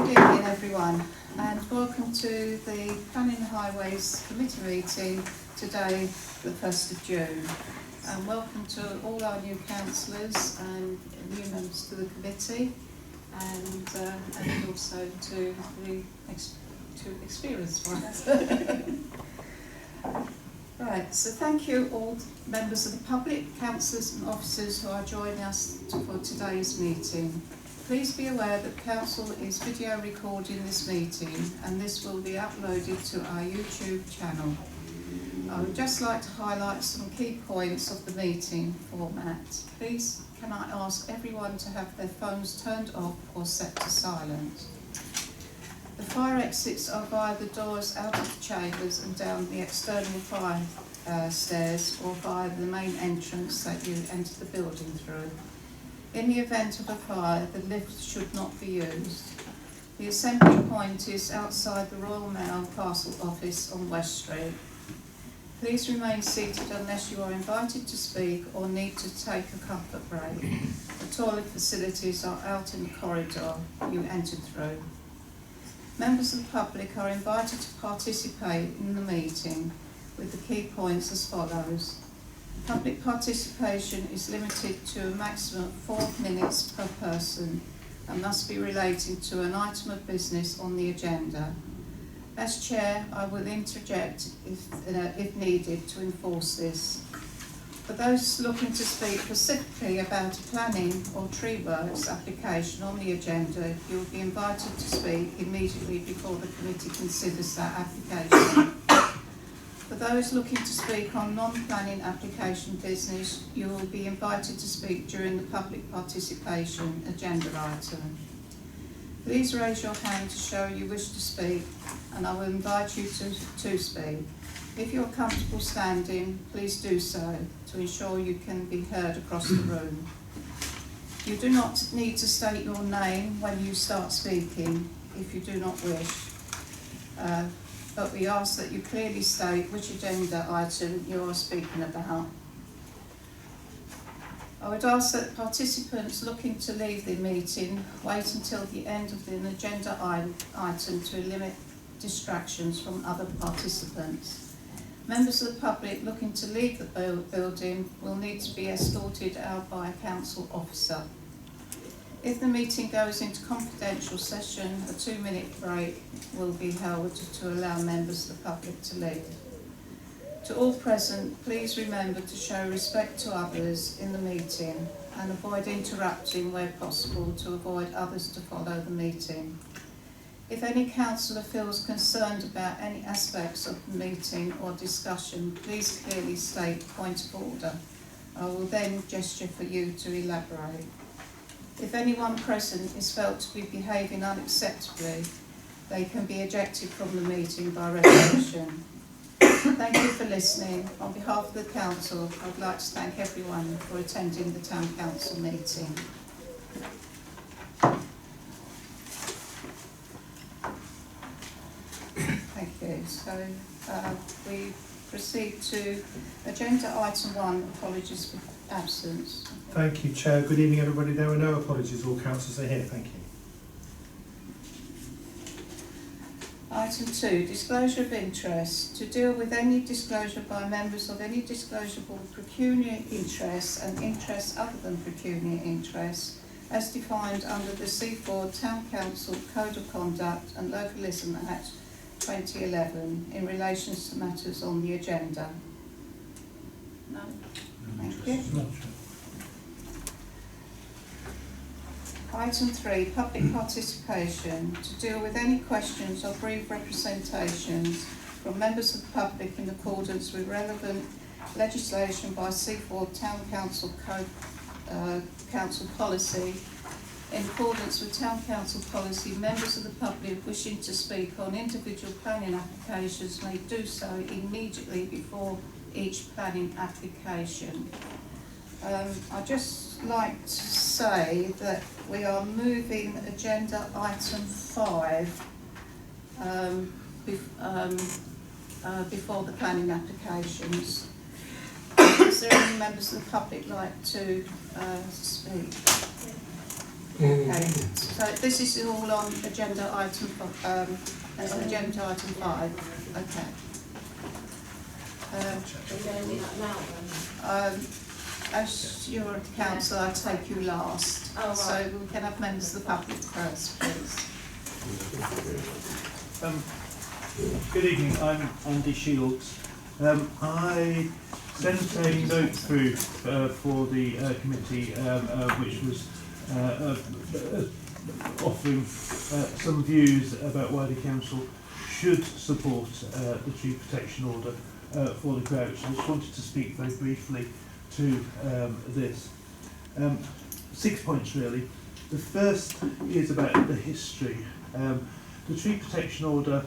Good evening everyone, and welcome to the Planning and Highways Committee meeting today, the 1st of June. And welcome to all our new councillors and new members to the committee, and also to the experienced ones. Right, so thank you all members of the public, councillors and officers who are joining us for today's meeting. Please be aware that Council is video recording this meeting and this will be uploaded to our YouTube channel. I would just like to highlight some key points of the meeting format. Please can I ask everyone to have their phones turned off or set to silent. The fire exits are via the doors out of the chambers and down the external fire stairs, or via the main entrance that you enter the building through. In the event of a fire, the lift should not be used. The assembly point is outside the Royal Mail Parcel Office on West Street. Please remain seated unless you are invited to speak or need to take a comfort break. The toilet facilities are out in the corridor you entered through. Members of the public are invited to participate in the meeting with the key points as follows. Public participation is limited to a maximum of 4 minutes per person and must be relating to an item of business on the agenda. As Chair, I will interject if needed to enforce this. For those looking to speak specifically about a planning or tree works application on the agenda, you will be invited to speak immediately before the committee considers that application. For those looking to speak on non-planning application business, you will be invited to speak during the public participation agenda item. Please raise your hand to show you wish to speak, and I will invite you to speak. If you are comfortable standing, please do so to ensure you can be heard across the room. You do not need to state your name when you start speaking if you do not wish. But we ask that you clearly state which agenda item you are speaking about. I would ask that participants looking to leave the meeting wait until the end of the agenda item to limit distractions from other participants. Members of the public looking to leave the building will need to be escorted out by a council officer. If the meeting goes into confidential session, a 2-minute break will be held to allow members of the public to leave. To all present, please remember to show respect to others in the meeting and avoid interrupting where possible to avoid others to follow the meeting. If any councillor feels concerned about any aspects of the meeting or discussion, please clearly state point of order. I will then gesture for you to elaborate. If anyone present is felt to be behaving unacceptably, they can be ejected from the meeting by resolution. Thank you for listening. On behalf of the Council, I would like to thank everyone for attending the Town Council meeting. Thank you. So we proceed to agenda item 1, apologies for absence. Thank you, Chair. Good evening, everybody. There are no apologies. All councillors are here. Thank you. Item 2, disclosure of interest. To deal with any disclosure by members of any disclosable pecuniary interests and interests other than pecuniary interests, as defined under the Seaford Town Council Code of Conduct and Localism Act 2011 in relation to matters on the agenda. No? Thank you. Item 3, public participation. To deal with any questions or brief representations from members of the public in accordance with relevant legislation by Seaford Town Council Code, Council Policy. In accordance with Town Council Policy, members of the public wishing to speak on individual planning applications may do so immediately before each planning application. I'd just like to say that we are moving agenda item 5 before the planning applications. Is there any members of the public like to speak? Okay, so this is all on agenda item, agenda item 5, okay. As you're at the council, I take you last. Oh, right. So we can have members of the public first, please. Good evening, I'm Andy Shields. I sent a note through for the committee which was offering some views about why the council should support the tree protection order for the Crouch. I just wanted to speak very briefly to this. 6 points really. The first is about the history. The tree protection order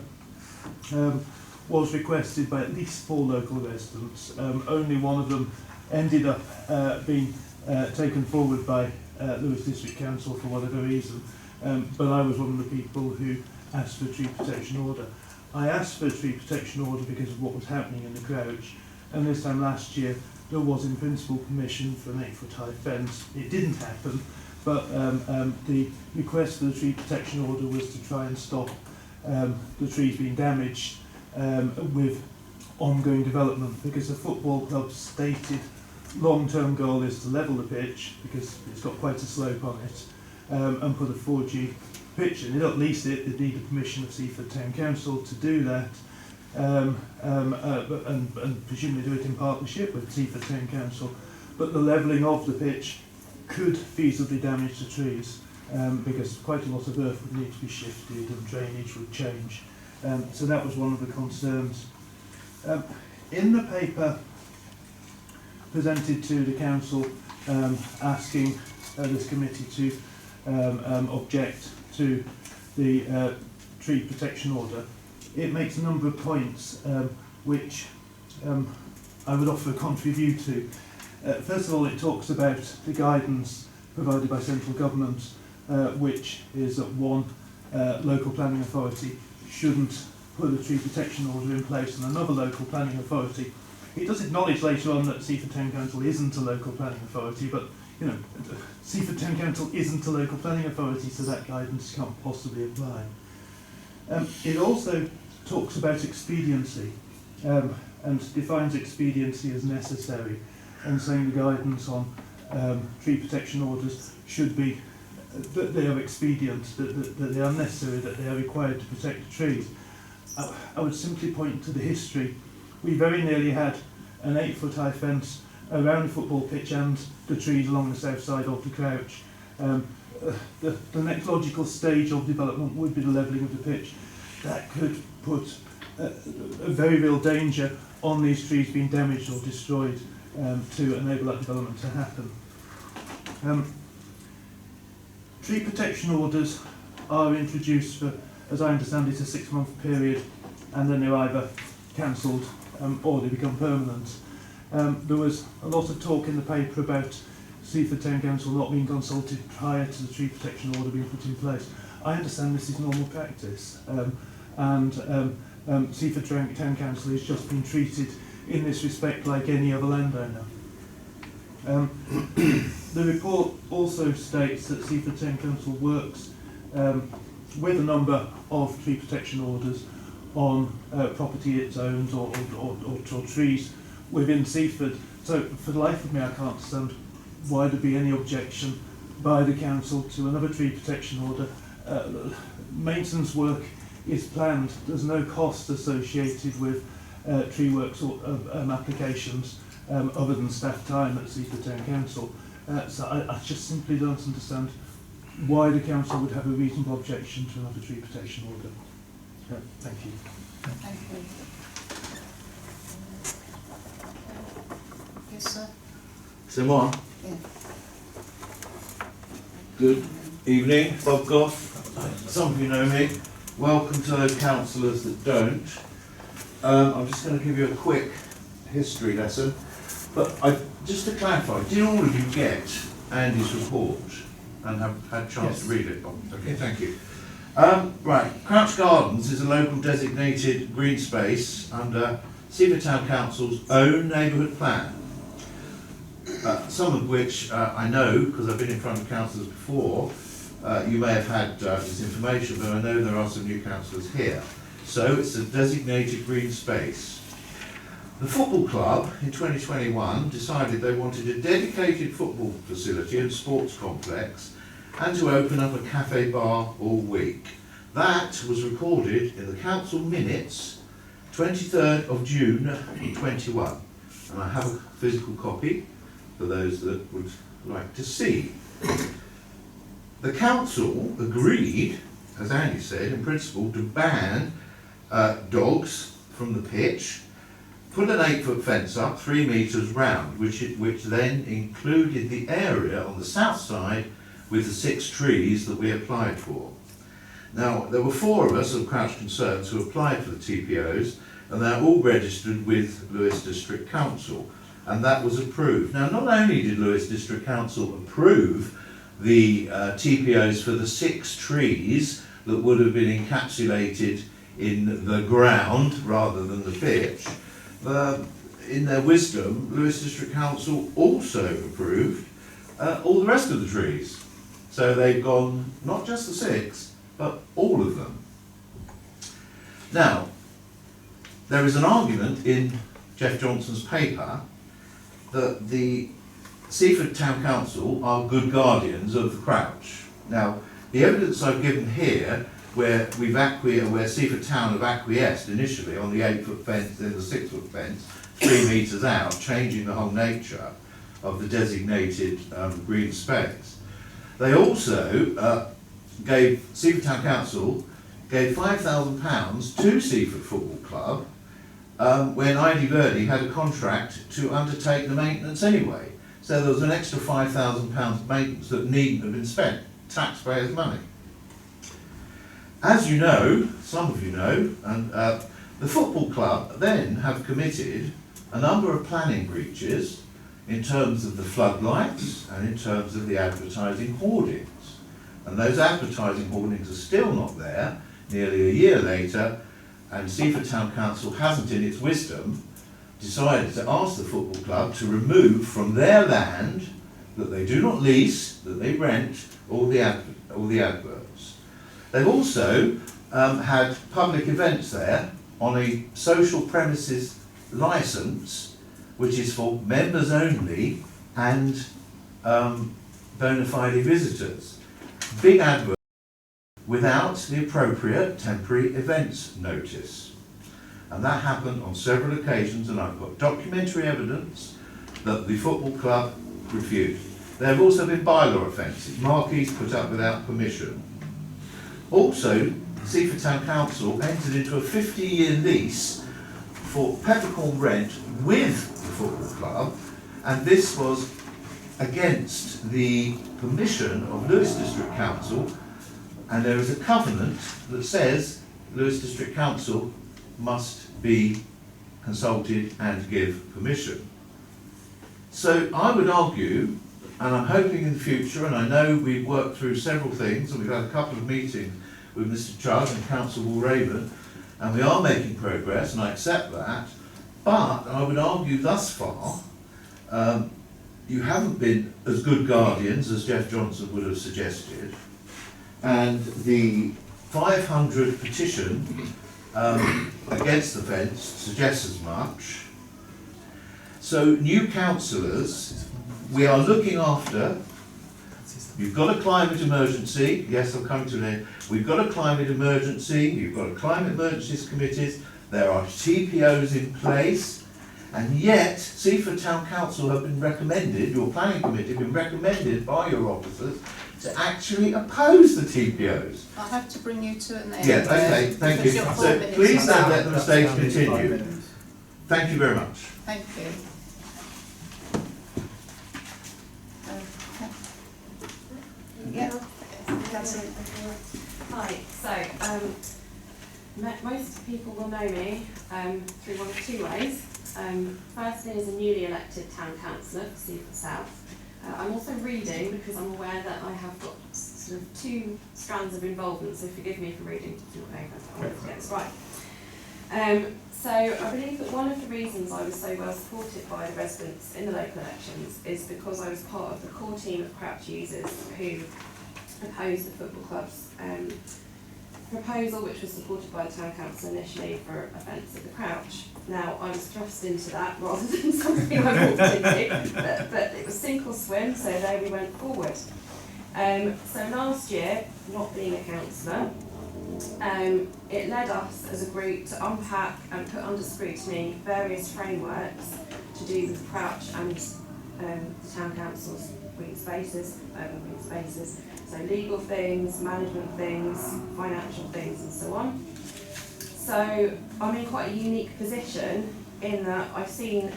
was requested by at least 4 local residents. Only one of them ended up being taken forward by Lewis District Council for whatever reason, but I was one of the people who asked for a tree protection order. I asked for a tree protection order because of what was happening in the Crouch, and this time last year there was in principle permission for an 8-foot high fence. It didn't happen, but the request for the tree protection order was to try and stop the trees being damaged with ongoing development, because the football club's stated long-term goal is to level the pitch, because it's got quite a slope on it, and put a 4G pitch in. They don't lease it, they need the permission of Seaford Town Council to do that, and presumably do it in partnership with Seaford Town Council. But the levelling of the pitch could feasibly damage the trees, because quite a lot of earth would need to be shifted and drainage would change. So that was one of the concerns. In the paper presented to the council asking this committee to object to the tree protection order, it makes a number of points which I would offer a contrary view to. First of all, it talks about the guidance provided by central government, which is that one local planning authority shouldn't put a tree protection order in place and another local planning authority. It does acknowledge later on that Seaford Town Council isn't a local planning authority, but you know, Seaford Town Council isn't a local planning authority, so that guidance can't possibly apply. It also talks about expediency and defines expediency as necessary, and saying the guidance on tree protection orders should be that they are expedient, that they are necessary, that they are required to protect the trees. I would simply point to the history. We very nearly had an 8-foot high fence around the football pitch and the trees along the south side of the Crouch. The next logical stage of development would be the levelling of the pitch. That could put a very real danger on these trees being damaged or destroyed to enable that development to happen. Tree protection orders are introduced for, as I understand it, a 6-month period, and then they're either cancelled or they become permanent. There was a lot of talk in the paper about Seaford Town Council not being consulted prior to the tree protection order being put in place. I understand this is normal practice, and Seaford Town Council is just being treated in this respect like any other landowner. The report also states that Seaford Town Council works with a number of tree protection orders on property it owns or trees within Seaford. So for the life of me I can't understand why there'd be any objection by the council to another tree protection order. Maintenance work is planned, there's no cost associated with tree works or applications other than staff time at Seaford Town Council. So I just simply don't understand why the council would have a reasonable objection to another tree protection order. Thank you. Thank you. Yes, sir. Simon. Yeah. Good evening, Bob Goff. Some of you know me. Welcome to those councillors that don't. I'm just going to give you a quick history lesson. But just to clarify, did all of you get Andy's report and have had a chance to read it? Okay, thank you. Right, Crouch Gardens is a local designated green space under Seaford Town Council's own neighbourhood plan. Some of which I know, because I've been in front of councillors before, you may have had this information, but I know there are some new councillors here. So it's a designated green space. The football club in 2021 decided they wanted a dedicated football facility and sports complex and to open up a cafe bar all week. That was recorded in the council minutes 23rd of June 21, and I have a physical copy for those that would like to see. The council agreed, as Andy said, in principle, to ban dogs from the pitch, put an 8-foot fence up 3 metres round, which then included the area on the south side with the 6 trees that we applied for. Now, there were 4 of us of Crouch Concerns who applied for the TPOs, and they're all registered with Lewes District Council, and that was approved. Now, not only did Lewes District Council approve the TPOs for the 6 trees that would have been encapsulated in the ground rather than the pitch, in their wisdom, Lewes District Council also approved all the rest of the trees. So they've gone not just the 6, but all of them. Now, there is an argument in Jeff Johnson's paper that the Seaford Town Council are good guardians of the Crouch. Now, the evidence I've given here, where Seaford Town have acquiesced initially on the 8-foot fence, then the 6-foot fence, 3 metres out, changing the whole nature of the designated green space. They also Seaford Town Council gave £5,000 to Seaford Football Club when ID Verdi had a contract to undertake the maintenance anyway. So there was an extra £5,000 of maintenance that needn't have been spent, taxpayers' money. As you know, some of you know, and the football club then have committed a number of planning breaches in terms of the floodlights and in terms of the advertising hoardings. And those advertising hoardings are still not there, nearly a year later, and Seaford Town Council hasn't, in its wisdom, decided to ask the football club to remove from their land, that they do not lease, that they rent, all the adverts. They've also had public events there on a social premises licence, which is for members only and bona fide visitors. Big advert without the appropriate temporary events notice. And that happened on several occasions, and I've got documentary evidence that the football club refused. There have also been bylaw offences, marquees put up without permission. Also, Seaford Town Council entered into a 50-year lease for peppercorn rent with the football club, and this was against the permission of Lewes District Council, and there is a covenant that says Lewes District Council must be consulted and give permission. So I would argue, and I'm hoping in the future, and I know we've worked through several things, and we've had a couple of meetings with Mr. Chugg and Councillor Raven, and we are making progress, and I accept that, but I would argue thus far, you haven't been as good guardians as Jeff Johnson would have suggested, and the 500 petition against the fence suggests as much. So new councillors, we are looking after, you've got a climate emergency, yes, I'm coming to an end, we've got a climate emergency, you've got a climate emergencies committees, there are TPOs in place, and yet Seaford Town Council have been recommended, your planning committee have been recommended by your officers to actually oppose the TPOs. I'll have to bring you to an end. Yeah, okay, thank you. because you're 4 So minutes please don't on. let the mistake continue. Thank you very much. Thank you. Yeah, Councillor. Hi, so most people will know me through one of 2 ways. Firstly, as a newly elected town councillor for Seaford South. I'm also reading because I'm aware that I have got sort of 2 strands of involvement, so forgive me for reading to your paper, I wanted to get this right. So I believe that one of the reasons I was so well supported by the residents in the local elections is because I was part of the core team of Crouch users who opposed the football club's proposal, which was supported by the Town Council initially for a fence at the Crouch. Now, I was thrust into that rather than something I walked into, but it was sink or swim, so there we went forward. So last year, not being a councillor, it led us as a group to unpack and put under scrutiny various frameworks to do with Crouch and the Town Council's green spaces, urban green spaces. So legal things, management things, financial things and so on. So I'm in quite a unique position in that I've seen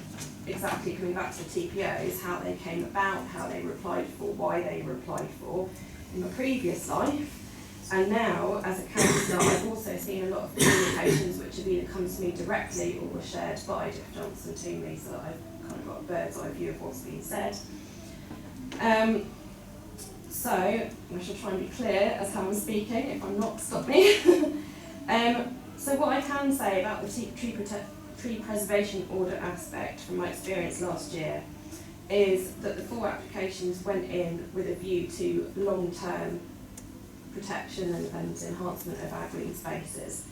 exactly, coming back to the TPOs, how they came about, how they were applied for, why they were applied for in my previous life. And now, as a councillor, I've also seen a lot of communications which have either come to me directly or were shared by Jeff Johnson to me, so that I've kind of got a bird's eye view of what's being said. So, I shall try and be clear as how I'm speaking. If I'm not, stop me. So what I can say about the tree preservation order aspect from my experience last year is that the 4 applications went in with a view to long-term protection and enhancement of our green spaces.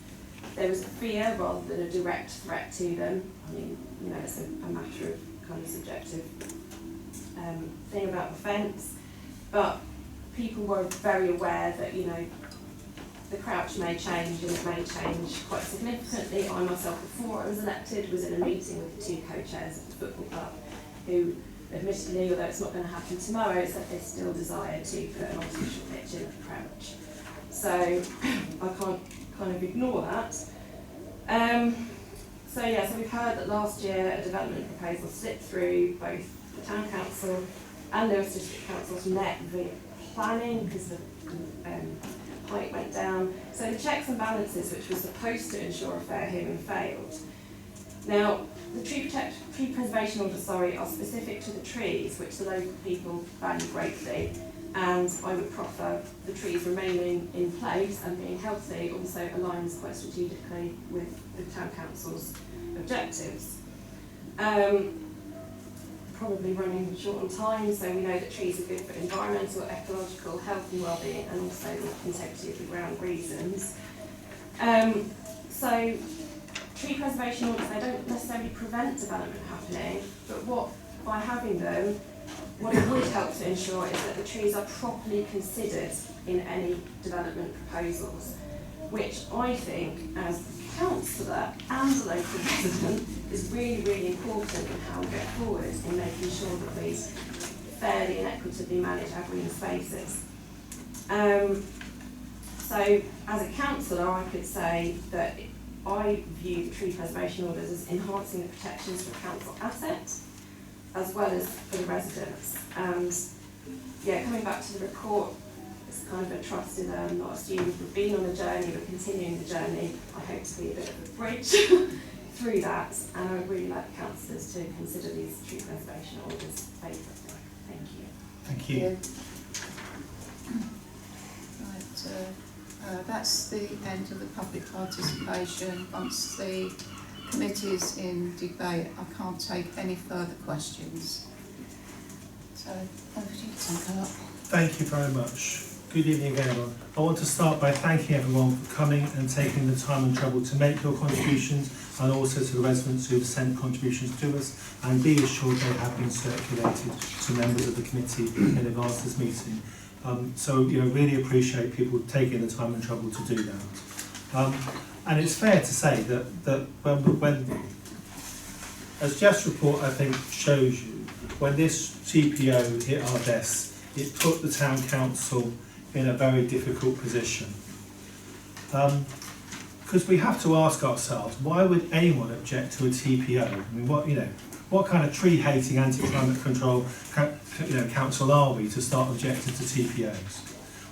There was a fear rather than a direct threat to them. I mean, you know, it's a matter of kind of subjective thing about the fence, but people were very aware that, you know, the Crouch may change and it may change quite significantly. I myself, before I was elected, was in a meeting with the 2 co-chairs of the football club who, admittedly, although it's not going to happen tomorrow, said they still desire to put an artificial pitch in at the Crouch. So I can't kind of ignore that. So we've heard that last year a development proposal slipped through both the Town Council and Lewis District Council's net via planning because the height went down. So the checks and balances, which was supposed to ensure a fair hearing, failed. Now, the tree preservation orders, are specific to the trees, which the local people value greatly, and I would proffer the trees remaining in place and being healthy also aligns quite strategically with the Town Council's objectives. Probably running short on time, so we know that trees are good for environmental, ecological, health and well-being, and also the integrity of the ground reasons. So tree preservation orders, they don't necessarily prevent development happening, but by having them, what it would help to ensure is that the trees are properly considered in any development proposals, which I think, as a councillor and a local resident, is really, really important in how we go forward in making sure that we fairly and equitably manage our green spaces. So, as a councillor, I could say that I view the tree preservation orders as enhancing the protections for council assets, as well as for the residents. And coming back to the report, it's kind of a trusted, not a student, we've been on a journey, but continuing the journey. I hope to be a bit of a bridge through that, and I would really like councillors to consider these tree preservation orders favourably. Thank you. Thank you. Right, that's the end of the public participation. Once the committee is in debate, I can't take any further questions. So, over to you, Tanker. Thank you very much. Good evening again, everyone. I want to start by thanking everyone for coming and taking the time and trouble to make your contributions, and also to the residents who have sent contributions to us, and be assured they have been circulated to members of the committee in advance of this meeting. Really appreciate people taking the time and trouble to do that. And it's fair to say that when as Jeff's report, I think, shows you, when this TPO hit our desks, it put the Town Council in a very difficult position. Because we have to ask ourselves, why would anyone object to a TPO? I mean, what kind of tree-hating, anti-climate control council are we to start objecting to TPOs?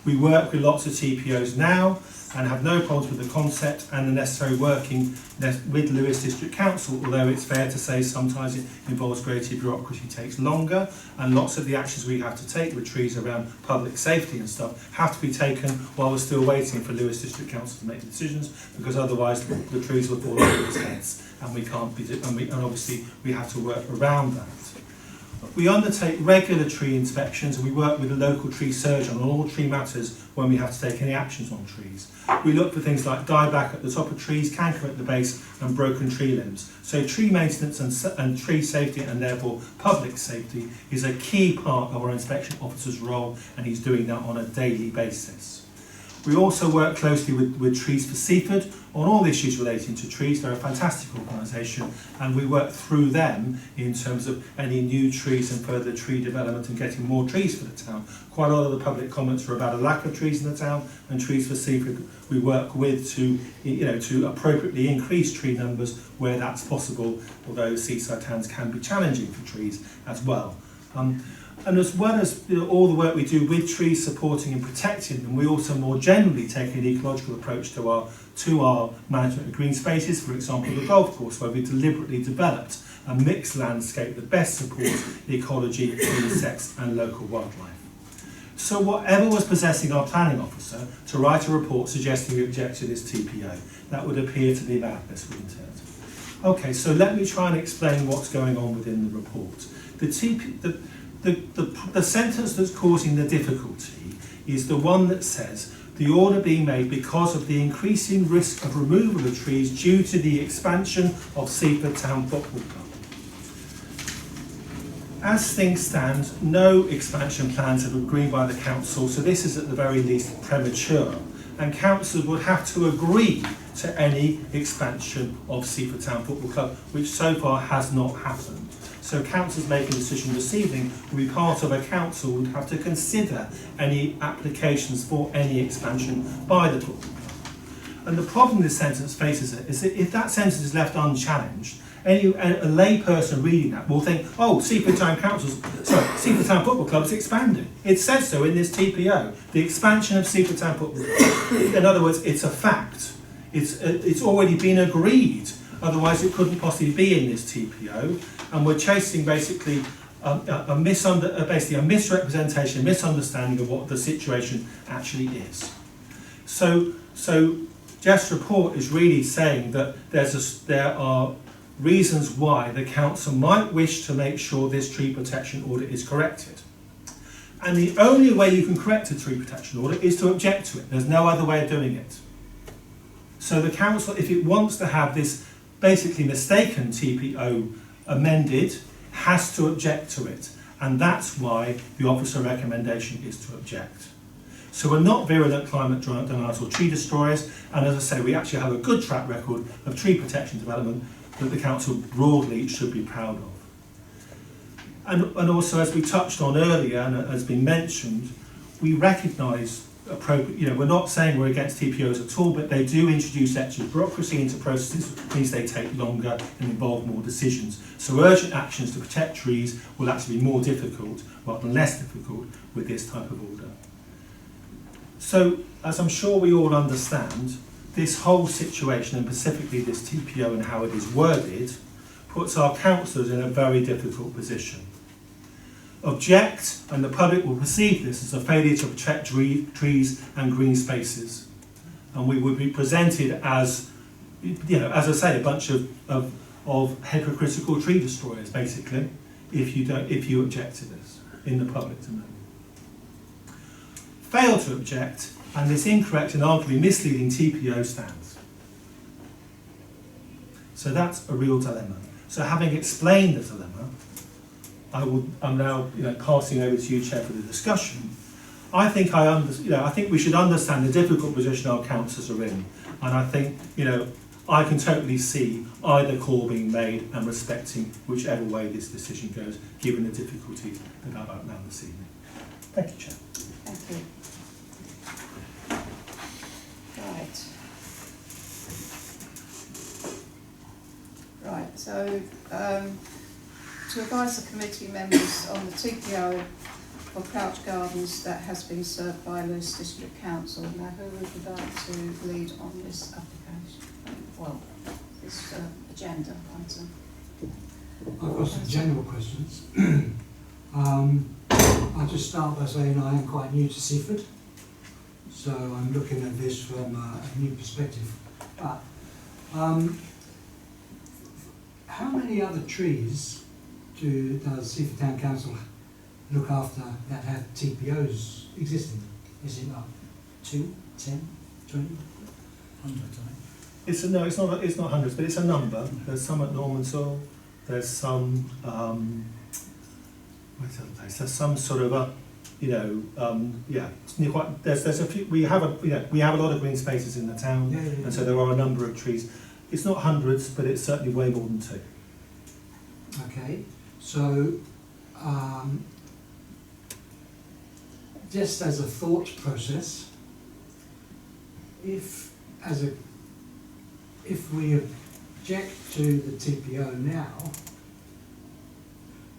We work with lots of TPOs now and have no problems with the concept and the necessary working with Lewis District Council, although it's fair to say sometimes it involves greater bureaucracy, takes longer, and lots of the actions we have to take with trees around public safety and stuff have to be taken while we're still waiting for Lewis District Council to make the decisions, because otherwise the trees will fall over its heads, and we can't be, and obviously we have to work around that. we undertake regular tree inspections and we work with the local tree surgeon on all tree matters when we have to take any actions on trees. We look for things like dieback at the top of trees, canker at the base and broken tree limbs. So tree maintenance and tree safety, and therefore public safety, is a key part of our inspection officer's role, and he's doing that on a daily basis. We also work closely with Trees for Seaford on all issues relating to trees. They're a fantastic organisation, and we work through them in terms of any new trees and further tree development and getting more trees for the town. Quite a lot of the public comments were about a lack of trees in the town, and Trees for Seaford we work with to appropriately increase tree numbers where that's possible, although seaside towns can be challenging for trees as well. And as well as all the work we do with trees, supporting and protecting them, we also more generally take an ecological approach to our management of green spaces. For example, the golf course, where we deliberately developed a mixed landscape that best supports ecology, insects and local wildlife. So whatever was possessing our planning officer to write a report suggesting we object to this TPO, that would appear to be madness, wouldn't it? Okay, so let me try and explain what's going on within the report. The sentence that's causing the difficulty is the one that says the order being made because of the increasing risk of removal of trees due to the expansion of Seaford Town Football Club. As things stand, no expansion plans have been agreed by the council, so this is at the very least premature, and councillors would have to agree to any expansion of Seaford Town Football Club, which so far has not happened. So councillors making a decision this evening will be part of a council who would have to consider any applications for any expansion by the football club. And the problem this sentence faces is that if that sentence is left unchallenged, a lay person reading that will think, oh, Seaford Town Football Club is expanding. It says so in this TPO, the expansion of Seaford Town Football Club. In other words, it's a fact. It's already been agreed. Otherwise, it couldn't possibly be in this TPO. And we're chasing basically a misrepresentation, a misunderstanding of what the situation actually is. So Jeff's report is really saying that there are reasons why the council might wish to make sure this tree protection order is corrected. And the only way you can correct a tree protection order is to object to it. There's no other way of doing it. So the council, if it wants to have this basically mistaken TPO amended, has to object to it. And that's why the officer recommendation is to object. So we're not virulent climate deniers or tree destroyers, and as I say, we actually have a good track record of tree protection development that the council broadly should be proud of. And also, as we touched on earlier and has been mentioned, we recognise we're not saying we're against TPOs at all, but they do introduce extra bureaucracy into processes, which means they take longer and involve more decisions. So urgent actions to protect trees will actually be more difficult, rather than less difficult, with this type of order. So, as I'm sure we all understand, this whole situation, and specifically this TPO and how it is worded, puts our councillors in a very difficult position. Object, and the public will perceive this as a failure to protect trees and green spaces. And we would be presented as, as I say, a bunch of hypocritical tree destroyers, basically, if you object to this in the public domain. Fail to object, and this incorrect and arguably misleading TPO stands. So that's a real dilemma. So having explained the dilemma, I'm now passing over to you, Chair, for the discussion. I think we should understand the difficult position our councillors are in, and I think I can totally see either call being made and respecting whichever way this decision goes, given the difficulties that I've outlined this evening. Thank you, Chair. Thank you. Right, so to advise the committee members on the TPO for Crouch Gardens that has been served by Lewes District Council. Now, who would like to lead on this application? This agenda item. I've got some general questions. I'll just start by saying I am quite new to Seaford, so I'm looking at this from a new perspective. But how many other trees does Seaford Town Council look after that have TPOs existing? Is it like 2, 10, 20, 100? It's not hundreds, but it's a number. There's some at Normanstow. There's some. Where's the other place? There's some sort of it's quite. There's a few. We have a lot of green spaces in the town, and so there are a number of trees. It's not hundreds, but it's certainly way more than 2. Okay, so just as a thought process, if we object to the TPO now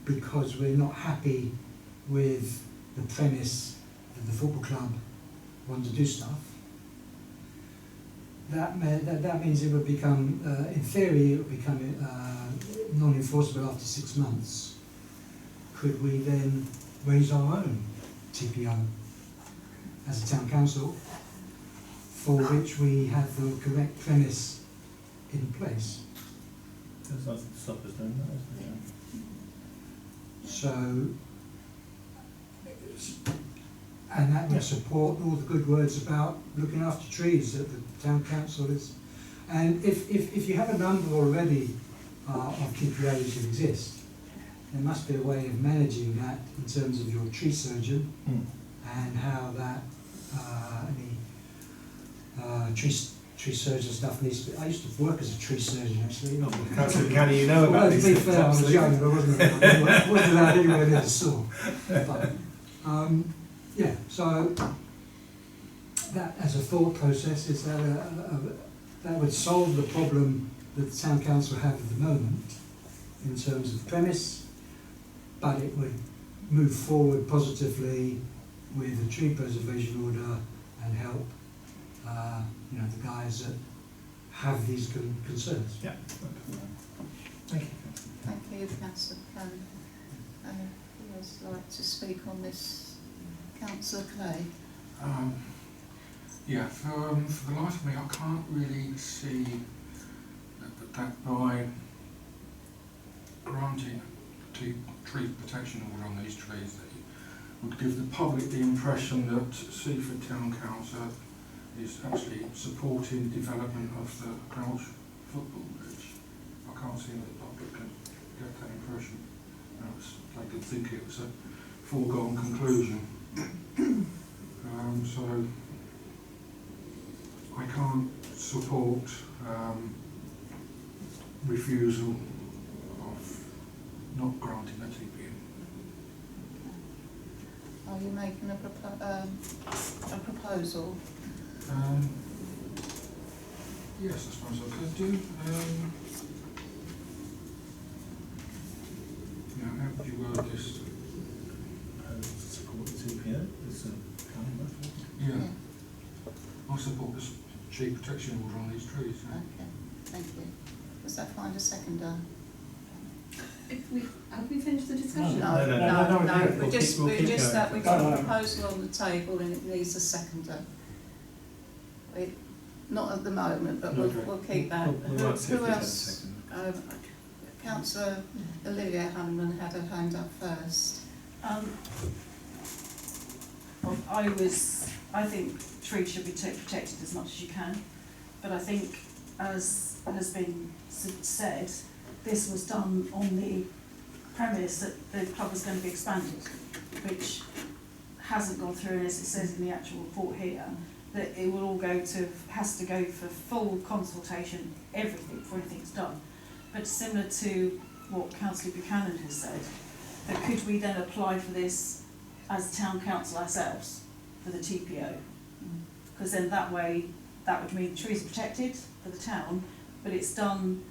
because we're not happy with the premise that the football club want to do stuff, that means it would become, in theory, it would become non-enforceable after 6 months. Could we then raise our own TPO as a town council, for which we have the correct premise in place? There's nothing to stop us doing that, isn't there? So, and that would support all the good words about looking after trees that the town council is. And if you have a number already of TPOs that exist, there must be a way of managing that in terms of your tree surgeon and how that tree surgeon stuff needs to be. I used to work as a tree surgeon actually. Councillor Canny, you know about Well, to these be things. fair, I was young, but I wasn't allowed anywhere near the saw. But, so that as a thought process is that would solve the problem that the town council have at the moment in terms of premise, but it would move forward positively with a tree preservation order and help the guys that have these concerns. Yeah. Thank you. Thank you, Councillor Cannon. Who else would like to speak on this? Councillor Clay. For the life of me, I can't really see that by granting tree protection order on these trees, that it would give the public the impression that Seaford Town Council is actually supporting development of the Crouch football pitch. I can't see that the public can get that impression. They could think it was a foregone conclusion. So I can't support refusal of not granting a TPO. Are you making a proposal? Yes, I suppose I could do. How would you word this? Support the TPO. It's a county matter. Yeah. I support this tree protection order on these trees. Yeah. Okay, thank you. Does that find a seconder? Have we finished the discussion? No. We'll keep going. We've got a proposal on the table and it needs a seconder. Not at the moment, but we'll keep that. Who else? Councillor Olivia Hanneman had her hand up first. I think trees should be protected as much as you can, but I think, as has been said, this was done on the premise that the club was going to be expanded, which hasn't gone through, and as it says in the actual report here, that it will all has to go for full consultation, everything, before anything's done. But similar to what Councillor Buchanan has said, that could we then apply for this as town council ourselves for the TPO? Because then that way, that would mean the trees are protected for the town, but it's done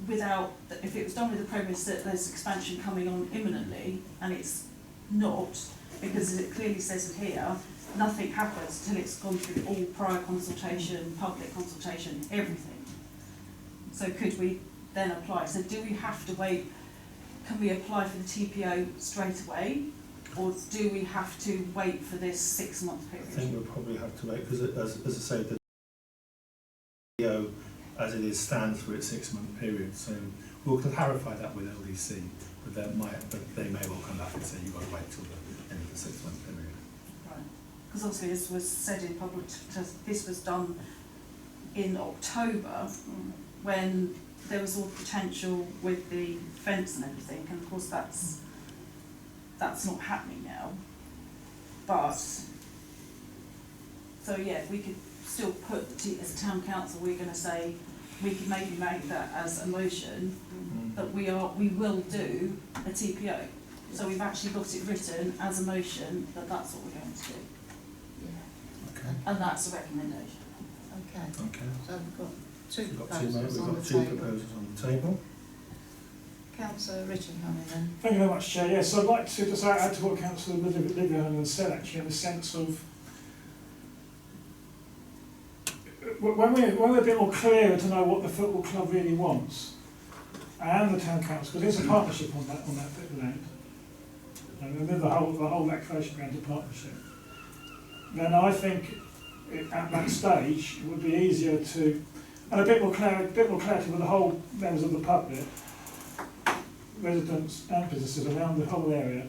without, if it was done with the premise that there's expansion coming on imminently, and it's not, because as it clearly says in here, nothing happens till it's gone through all prior consultation, public consultation, everything. So could we then apply? So do we have to wait? Can we apply for the TPO straight away? Or do we have to wait for this 6-month period? I think we'll probably have to wait, because as I say, the TPO as it is stand through its 6-month period. So we'll clarify that with LDC, but they may well come back and say you've got to wait till the end of the 6-month period. Right. Because obviously, as was said in public, this was done in October when there was all potential with the fence and everything, and of course that's not happening now. But so yeah, we could still put as a town council, we're going to say we could maybe make that as a motion that we will do a TPO. So we've actually got it written as a motion that that's what we're going to do. Yeah. Okay. And that's a recommendation. Okay. Okay. So we've got two We've got proposals on the two table. proposals on the table. Councillor Richard Honeyman. Thank you very much, Chair. Yes, I'd like to just add to what Councillor Lydia Honeyman said, actually, in the sense of when we're a bit more clearer to know what the football club really wants, and the town council, because it's a partnership on that bit of land, and remember the whole recreation ground is a partnership, then I think at that stage it would be easier to, and a bit more clarity with the whole members of the public, residents and businesses around the whole area.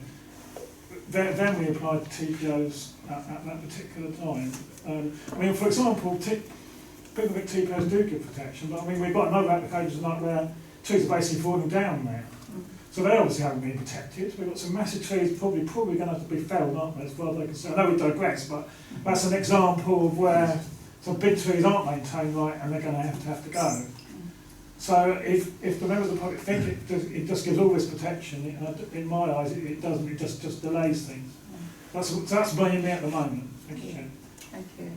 Then we applied TPOs at that particular time. I mean, for example, people think TPOs do give protection, but I mean, we've got another application like where trees are basically falling down there. So they obviously haven't been protected. We've got some massive trees probably going to have to be felled, aren't they, as far as I can see. I know we digress, but that's an example of where some big trees aren't maintained right and they're going to have to go. So if the members of the public think it just gives all this protection, in my eyes it doesn't, it just delays things. That's blaming me at the moment. Thank you, Chair. Thank you.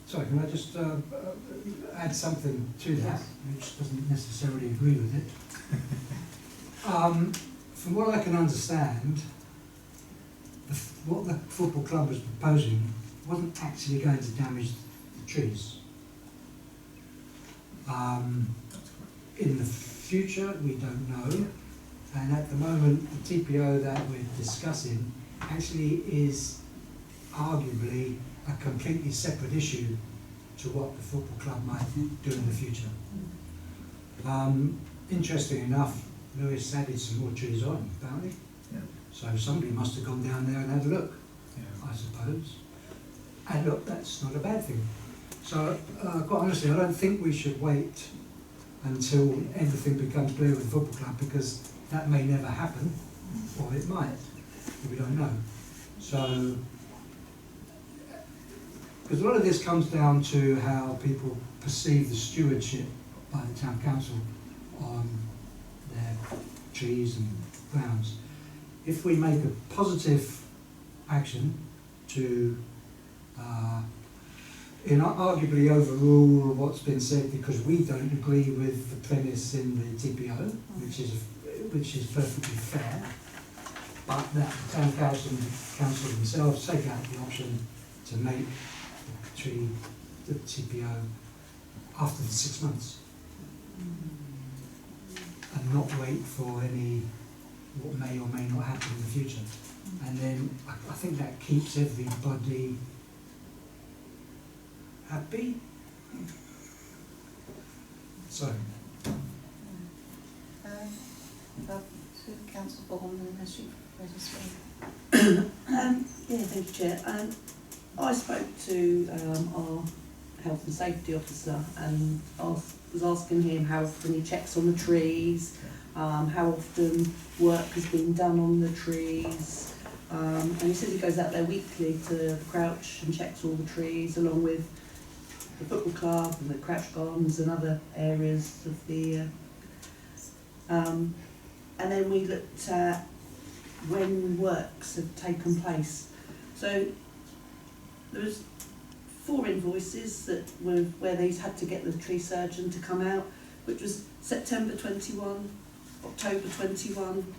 Sorry, can I just add something to that, which doesn't necessarily agree with it? From what I can understand, what the football club was proposing wasn't actually going to damage the trees. In the future, we don't know, and at the moment, the TPO that we're discussing actually is arguably a completely separate issue to what the football club might do in the future. Interesting enough, Lewis added some more trees on, apparently. Yeah. So somebody must have gone down there and had a look, Yeah. I suppose. And look, that's not a bad thing. So, quite honestly, I don't think we should wait until everything becomes clear with the football club, because that may never happen, or it might. We don't know. So, because a lot of this comes down to how people perceive the stewardship by the town council on their trees and grounds. If we make a positive action to arguably overrule what's been said because we don't agree with the premise in the TPO, which is perfectly fair, but that the town council themselves take out the option to make the TPO after the 6 months and not wait for any what may or may not happen in the future. And then I think that keeps everybody happy. So. Councillor Bond, has she ready to speak? Yeah, thank you, Chair. I spoke to our health and safety officer and was asking him how often he checks on the trees, how often work has been done on the trees, and he said he goes out there weekly to Crouch and checks all the trees along with the football club and the Crouch Gardens and other areas of the and then we looked at when works have taken place. So there was 4 invoices that were where they had to get the tree surgeon to come out, which was September 21, October 21,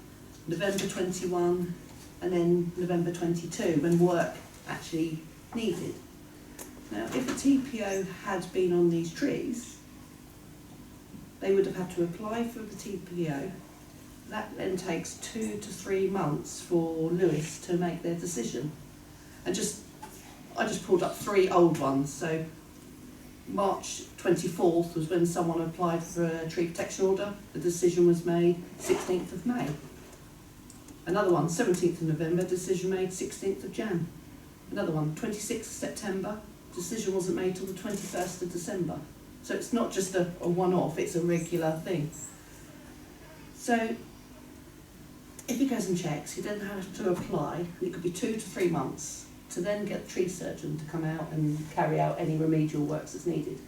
November 21, and then November 22, when work actually needed. Now, if a TPO had been on these trees, they would have had to apply for the TPO. That then takes 2 to 3 months for Lewis to make their decision. And I just pulled up 3 old ones, so March 24th was when someone applied for a tree protection order. The decision was made 16th of May. Another one, 17th of November, decision made 16th of Jan. Another one, 26th of September, decision wasn't made till the 21st of December. So it's not just a one-off, it's a regular thing. So if he goes and checks, he then has to apply, and it could be 2 to 3 months, to then get the tree surgeon to come out and carry out any remedial works that's needed.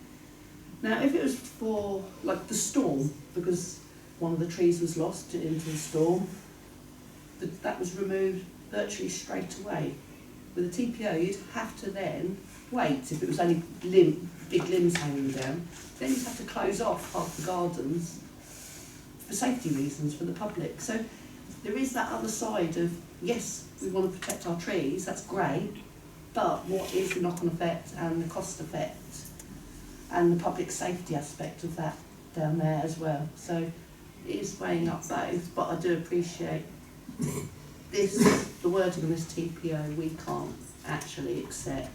Now, if it was for, like, the storm, because one of the trees was lost into the storm, that was removed virtually straight away. With a TPO, you'd have to then wait, if it was only big limbs hanging down, then you'd have to close off half the gardens for safety reasons for the public. So there is that other side of, yes, we want to protect our trees, that's great, but what is the knock-on effect and the cost effect and the public safety aspect of that down there as well? So it is weighing up both, but I do appreciate this, the wording on this TPO we can't actually accept.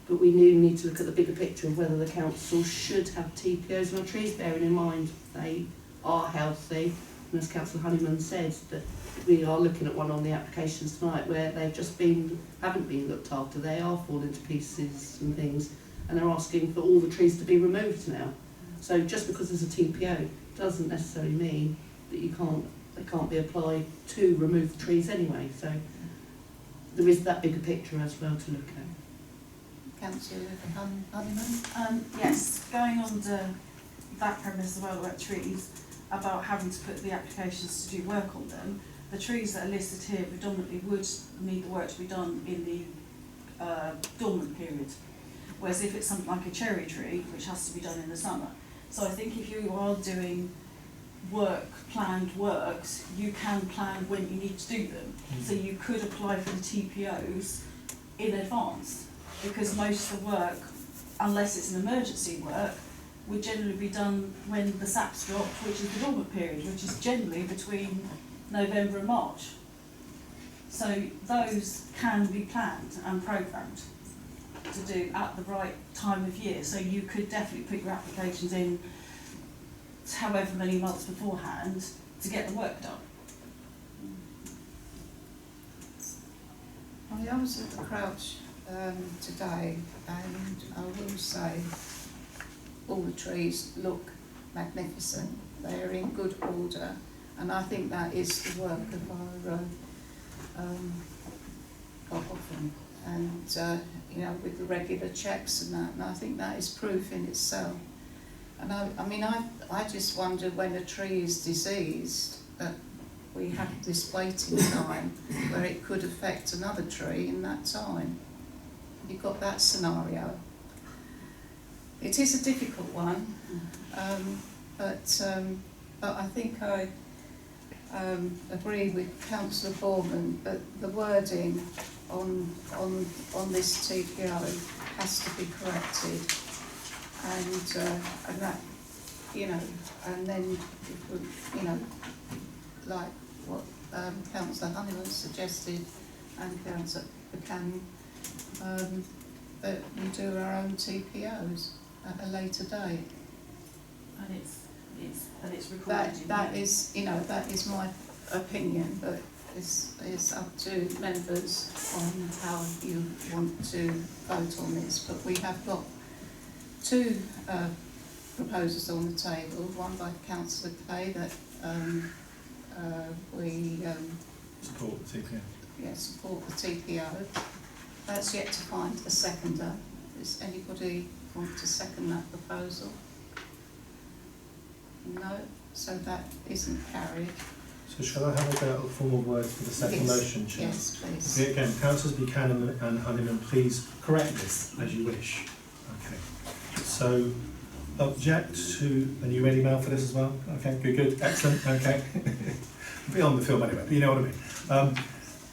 But we do need to look at the bigger picture of whether the council should have TPOs on our trees, bearing in mind they are healthy. And as Councillor Honeyman said, that we are looking at one on the applications tonight where they've just haven't been looked after. They are falling to pieces and things, and they're asking for all the trees to be removed now. So just because there's a TPO doesn't necessarily mean that they can't be applied to remove the trees anyway. So there is that bigger picture as well to look at. Councillor Honeyman? Yes, going on to that premise as well about trees, about having to put the applications to do work on them, the trees that are listed here predominantly would need the work to be done in the dormant period. Whereas if it's something like a cherry tree, which has to be done in the summer. So I think if you are doing planned works, you can plan when you need to do them. So you could apply for the TPOs in advance, because most of the work, unless it's an emergency work, would generally be done when the sap's dropped, which is the dormant period, which is generally between November and March. So those can be planned and programmed to do at the right time of year. So you could definitely put your applications in however many months beforehand to get the work done. I was at the Crouch today, and I will say all the trees look magnificent. They are in good order, and I think that is the work of our often, and you know, with the regular checks and that, and I think that is proof in itself. And I just wonder, when a tree is diseased, that we have this waiting time where it could affect another tree in that time. You've got that scenario. It is a difficult one, but I think I agree with Councillor Foreman that the wording on this TPO has to be corrected, and that, you know, and then if we, you know, like what Councillor Honeyman suggested and Councillor Buchanan, that we do our own TPOs at a later date. And it's recorded. That is, you know, that is my opinion, but it's up to members on how you want to vote on this. But we have got two proposals on the table. One by Councillor Kay that we Support the TPO. support the TPO. That's yet to find a seconder. Does anybody want to second that proposal? No, so that isn't carried. So shall I have a formal word for the second motion, Chair? Yes, please. Okay, again, Councillors Buchanan and Honeyman, please correct this as you wish. Okay. So, object to, are you ready, Mel, for this as well? Okay, good, excellent, okay. Beyond the film anyway, but you know what I mean.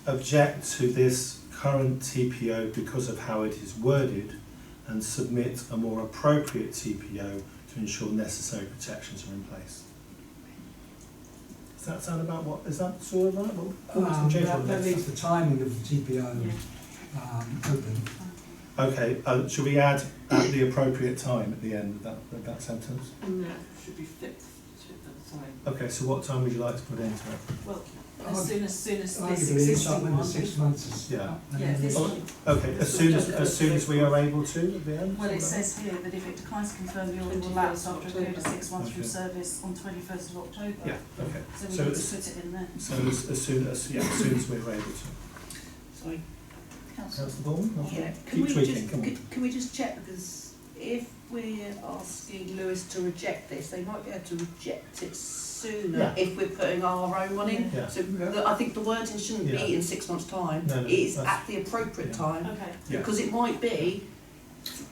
Object to this current TPO because of how it is worded, and submit a more appropriate TPO to ensure necessary protections are in place. Does that sound about what, is that sort of right? Well, that leaves the timing of the TPO open. Okay, should we add at the appropriate time at the end of that sentence? No, should be fixed at the time. Okay, so what time would you like to put into it? Well, as soon as this Arguably, it's existing like when one. the 6 months is Yeah. up. Yeah, this Oh, one. okay, as soon as we are able to at the end? Well, it says here that if it declines to confirm, the order will lapse after a period of 6 months from Okay. service on 21st of October. Yeah, okay. So we So need to it's- put it in there. So as soon as we're able to. Sorry. Councillor. Councillor Baldwin? Yeah, Keep tweaking, come on. can we just check, because if we're asking Lewis to reject this, they might be able to reject it sooner Yeah. if we're putting our own one in. Yeah. So I think the wording shouldn't Yeah. be in 6 months' time, No, it is that's- at the appropriate yeah. time, Okay. Yeah. because it might be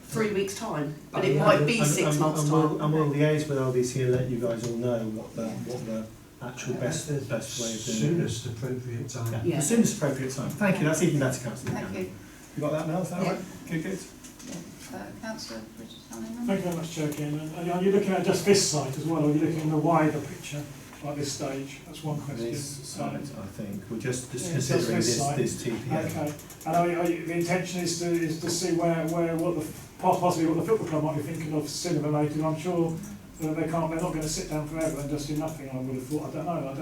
3 weeks' time, but it Yeah. might be And- 6 months' and time. we'll liaise with LDC and let you guys all know what the actual best way of doing it. Soonest appropriate time. Yeah, Yeah. as soon as appropriate time. Thank you, that's even better, Councillor. Thank you. You got that, Mel? Is that Yeah. right? Good. Councillor Richard Honeyman. Thank you very much, Chair Keenan. Are you looking at just this site as well, or are you looking at the wider picture at this stage? That's one question. This site, I think, we're just Yeah, considering just this site. this TPA. Okay. And the intention is to see possibly what the football club might be thinking of sooner than later. I'm sure that they're not going to sit down forever and just do nothing. I would have thought. I don't know.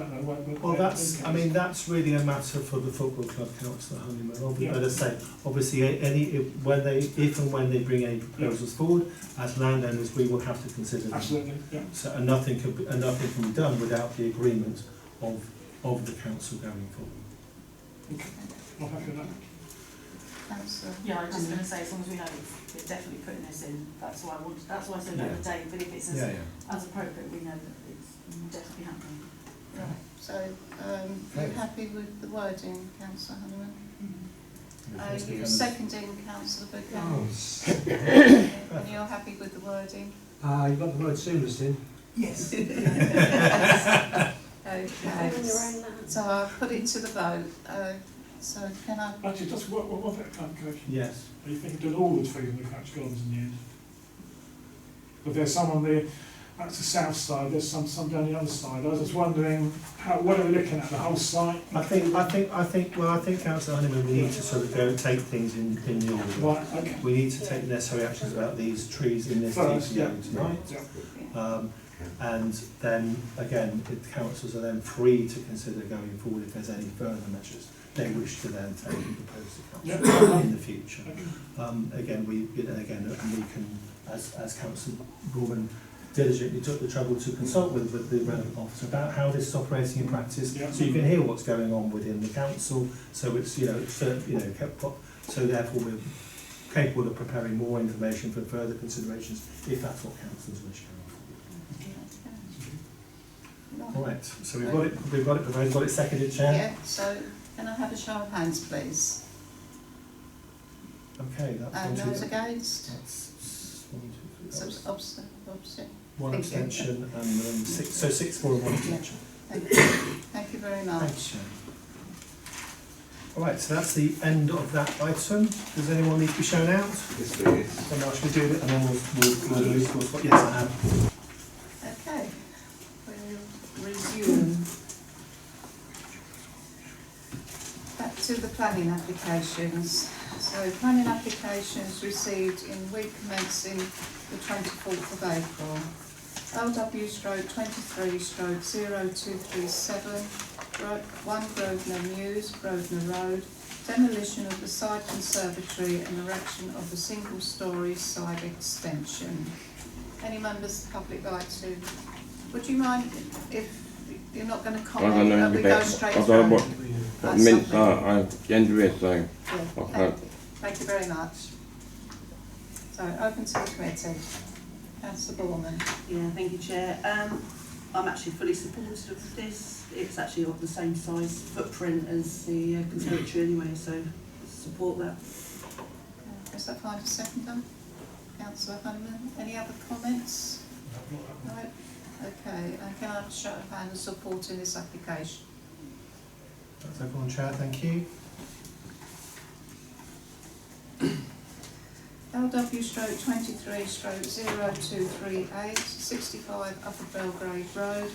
Well, that's really a matter for the football club, Councillor Honeyman. Yeah. As I say, obviously, if and when they bring any proposals forward, as landowners, we will have to consider them. Absolutely. Yeah. So, and nothing can be done without the agreement of the council going forward. Okay. I'm happy with that. Councillor. Yeah, I was just going to say, as long as we know it's definitely putting this in, that's why I said about the date, but if it's as appropriate, we know that it's definitely happening. Right, so are you happy with the wording, Councillor Honeyman? Are you seconding Councillor Buchanan? Oh, And you're happy with the wording? you've got the word soonest in. Yes. Okay, so I'll put it to the vote. So can I? Actually, just one bit of clarification. Yes. Are you thinking doing all the trees in the Couch Gardens in years? But there's some on that's the south side, there's some down the other side. I was just wondering, what are we looking at, the whole site? I think, Councillor Honeyman, we need to sort of take things in the order. Right, okay. We need to take necessary actions about these trees in this First, yeah. TPA tonight. Yeah. And then, again, the councils are then free to consider going forward if there's any further measures they wish to then take and propose to council in the future. Again, we can, as Councillor Gorman diligently took the trouble to consult with the relevant officer about how this is operating in practice, so you can hear what's going on within the council. So it's so therefore we're capable of preparing more information for further considerations if that's what councillors wish going forward. All right. So we've got it proposed, got it seconded, Chair. Yeah. So can I have a show of hands, please? Okay. That's And one, those two, against? that's 1, 2, 3. That's Opposite. one Thank you. abstention and 6. So 6 for and 1 abstention. Thank you. Thank you very much. Thanks, Chair. All right, so that's the end of that item. Does anyone need to be shown out? Yes, please. Then I should do it, and then we'll lose. Yes, I have. Okay. We'll resume. Back to the planning applications. So planning applications received in week commencing the 24th of April. LW/23/0237, 1 Grosvenor Mews, Grosvenor Road, demolition of the side conservatory and erection of a single-storey side extension. Any members of the public like to? Would you mind if you're not going to comment? I don't know we go straight I don't know through? what That's minutes something. I end with, so Yeah, okay. thank you very much. So, open to the committee. Councillor Borman. Yeah, thank you, Chair. I'm actually fully supportive of this. It's actually got the same size footprint as the conservatory anyway, so support that. Is that fine to second them? Councillor Honeyman, any other comments? No? Okay, and can I have a show of hands supporting this application? That's everyone, Chair. Thank you. LW/23/0238, 65 Upper Belgrade Road,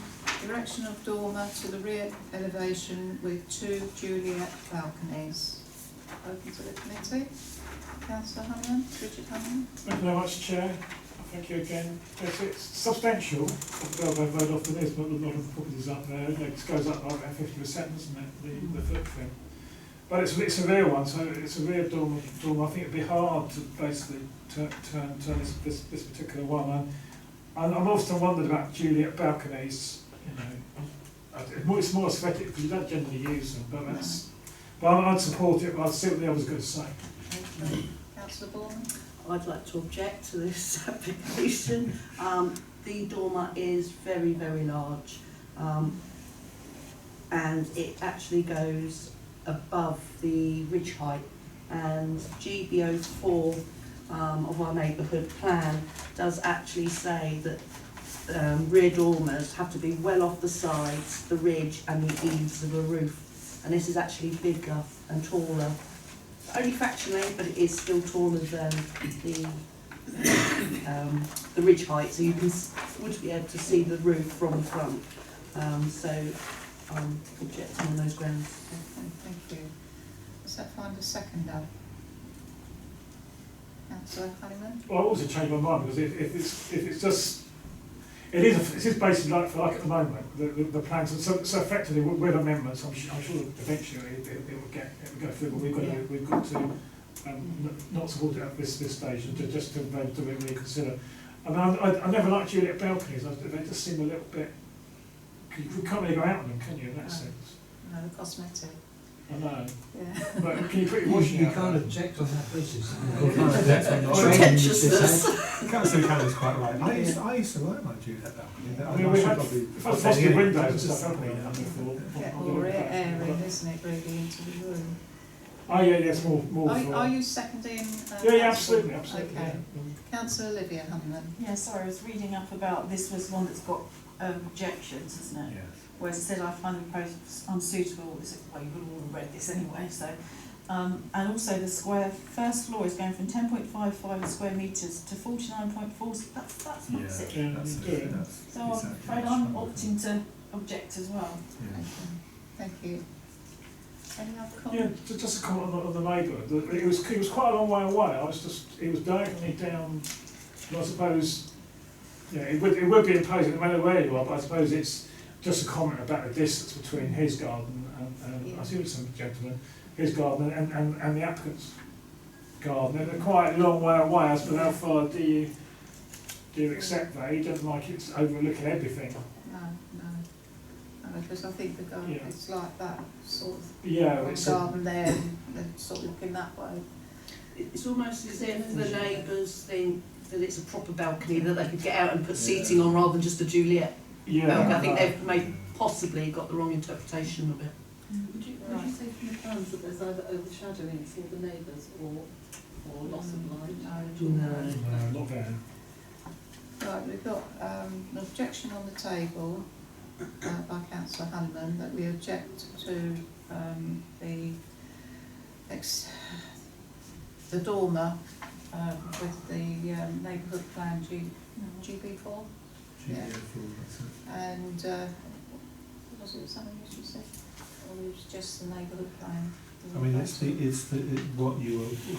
erection of dormer to the rear elevation with 2 Juliet balconies. Open to the committee. Councillor Hanneman, Richard Hanneman. Thank you very much, Chair. Thank you again. It's substantial. I've very often is, but a lot of the properties up there, it goes up by about 50%, doesn't it, the footprint. But it's a rear one, so it's a rear dormer. I think it'd be hard to basically turn this particular one. And I've often wondered about Juliet balconies. You know, it's more aesthetic because you don't generally use them, but I'd support it. But I'd see what the others got to say. Okay. Councillor Bourne. I'd like to object to this application. The dormer is very, very large, and it actually goes above the ridge height, and GBO4 of our neighbourhood plan does actually say that rear dormers have to be well off the sides, the ridge and the eaves of a roof, and this is actually bigger and taller. Only fractionally, but it is still taller than the ridge height, so you would be able to see the roof from the front. So I'm objecting on those grounds. Okay, thank you. Does that find a seconder? Councillor Hanneman. Well, I also changed my mind because if it's just it is basically like at the moment the plans. So effectively with amendments, I'm sure eventually it will go through. But we've got to not support it at this stage and just to reconsider. And I never liked Juliet balconies. They just seem a little bit. You can't really go out on them, can you? In that sense. No, the cosmetic. I know. Yeah. But can you put your washing You out can't there? object on that basis. Pretentiousness. Councillor Callum's quite right. I used to like my Juliet balcony. I mean, we had frosted windows and stuff, haven't we? Before. Get more air in, isn't it, really, into the room? Oh yeah, yes, more. Are you seconding? Yeah, absolutely. Okay. Yeah. Councillor Olivia Hanneman. Yeah, sorry, I was reading up about this was one that's got objections, isn't it? Yes. Whereas it said I find the proposed unsuitable. Well, you would have all read this anyway. So, and also the first floor is going from 10.55 square metres to 49.4. That's massive. Yeah. So I'm afraid I'm opting to object as well. Okay. Thank you. Any other Yeah, comments? just a comment on the neighbourhood. It was quite a long way away. It was diagonally down. And I suppose, yeah, it would be imposing no matter where you are. But I suppose it's just a comment about the distance between his garden and I see it's some gentleman, his garden and the applicant's garden. They're quite a long way away. As to how far do you accept that? He doesn't like it's overlooking everything. No. Because I think the garden is like that sort of garden there, and they're sort of looking that way. It's almost as if the neighbours think that it's a proper balcony that they could get out and put seating on rather than just a Juliet balcony. I think they've possibly got the wrong interpretation of it. Would you say from the plans that there's either overshadowing for the neighbours or loss of light? No, not there. Right, we've got an objection on the table by Councillor Hanneman that we object to the dormer with the neighbourhood plan GB4. Yeah. And was it something you should say? Or it was just the neighbourhood plan? I mean, what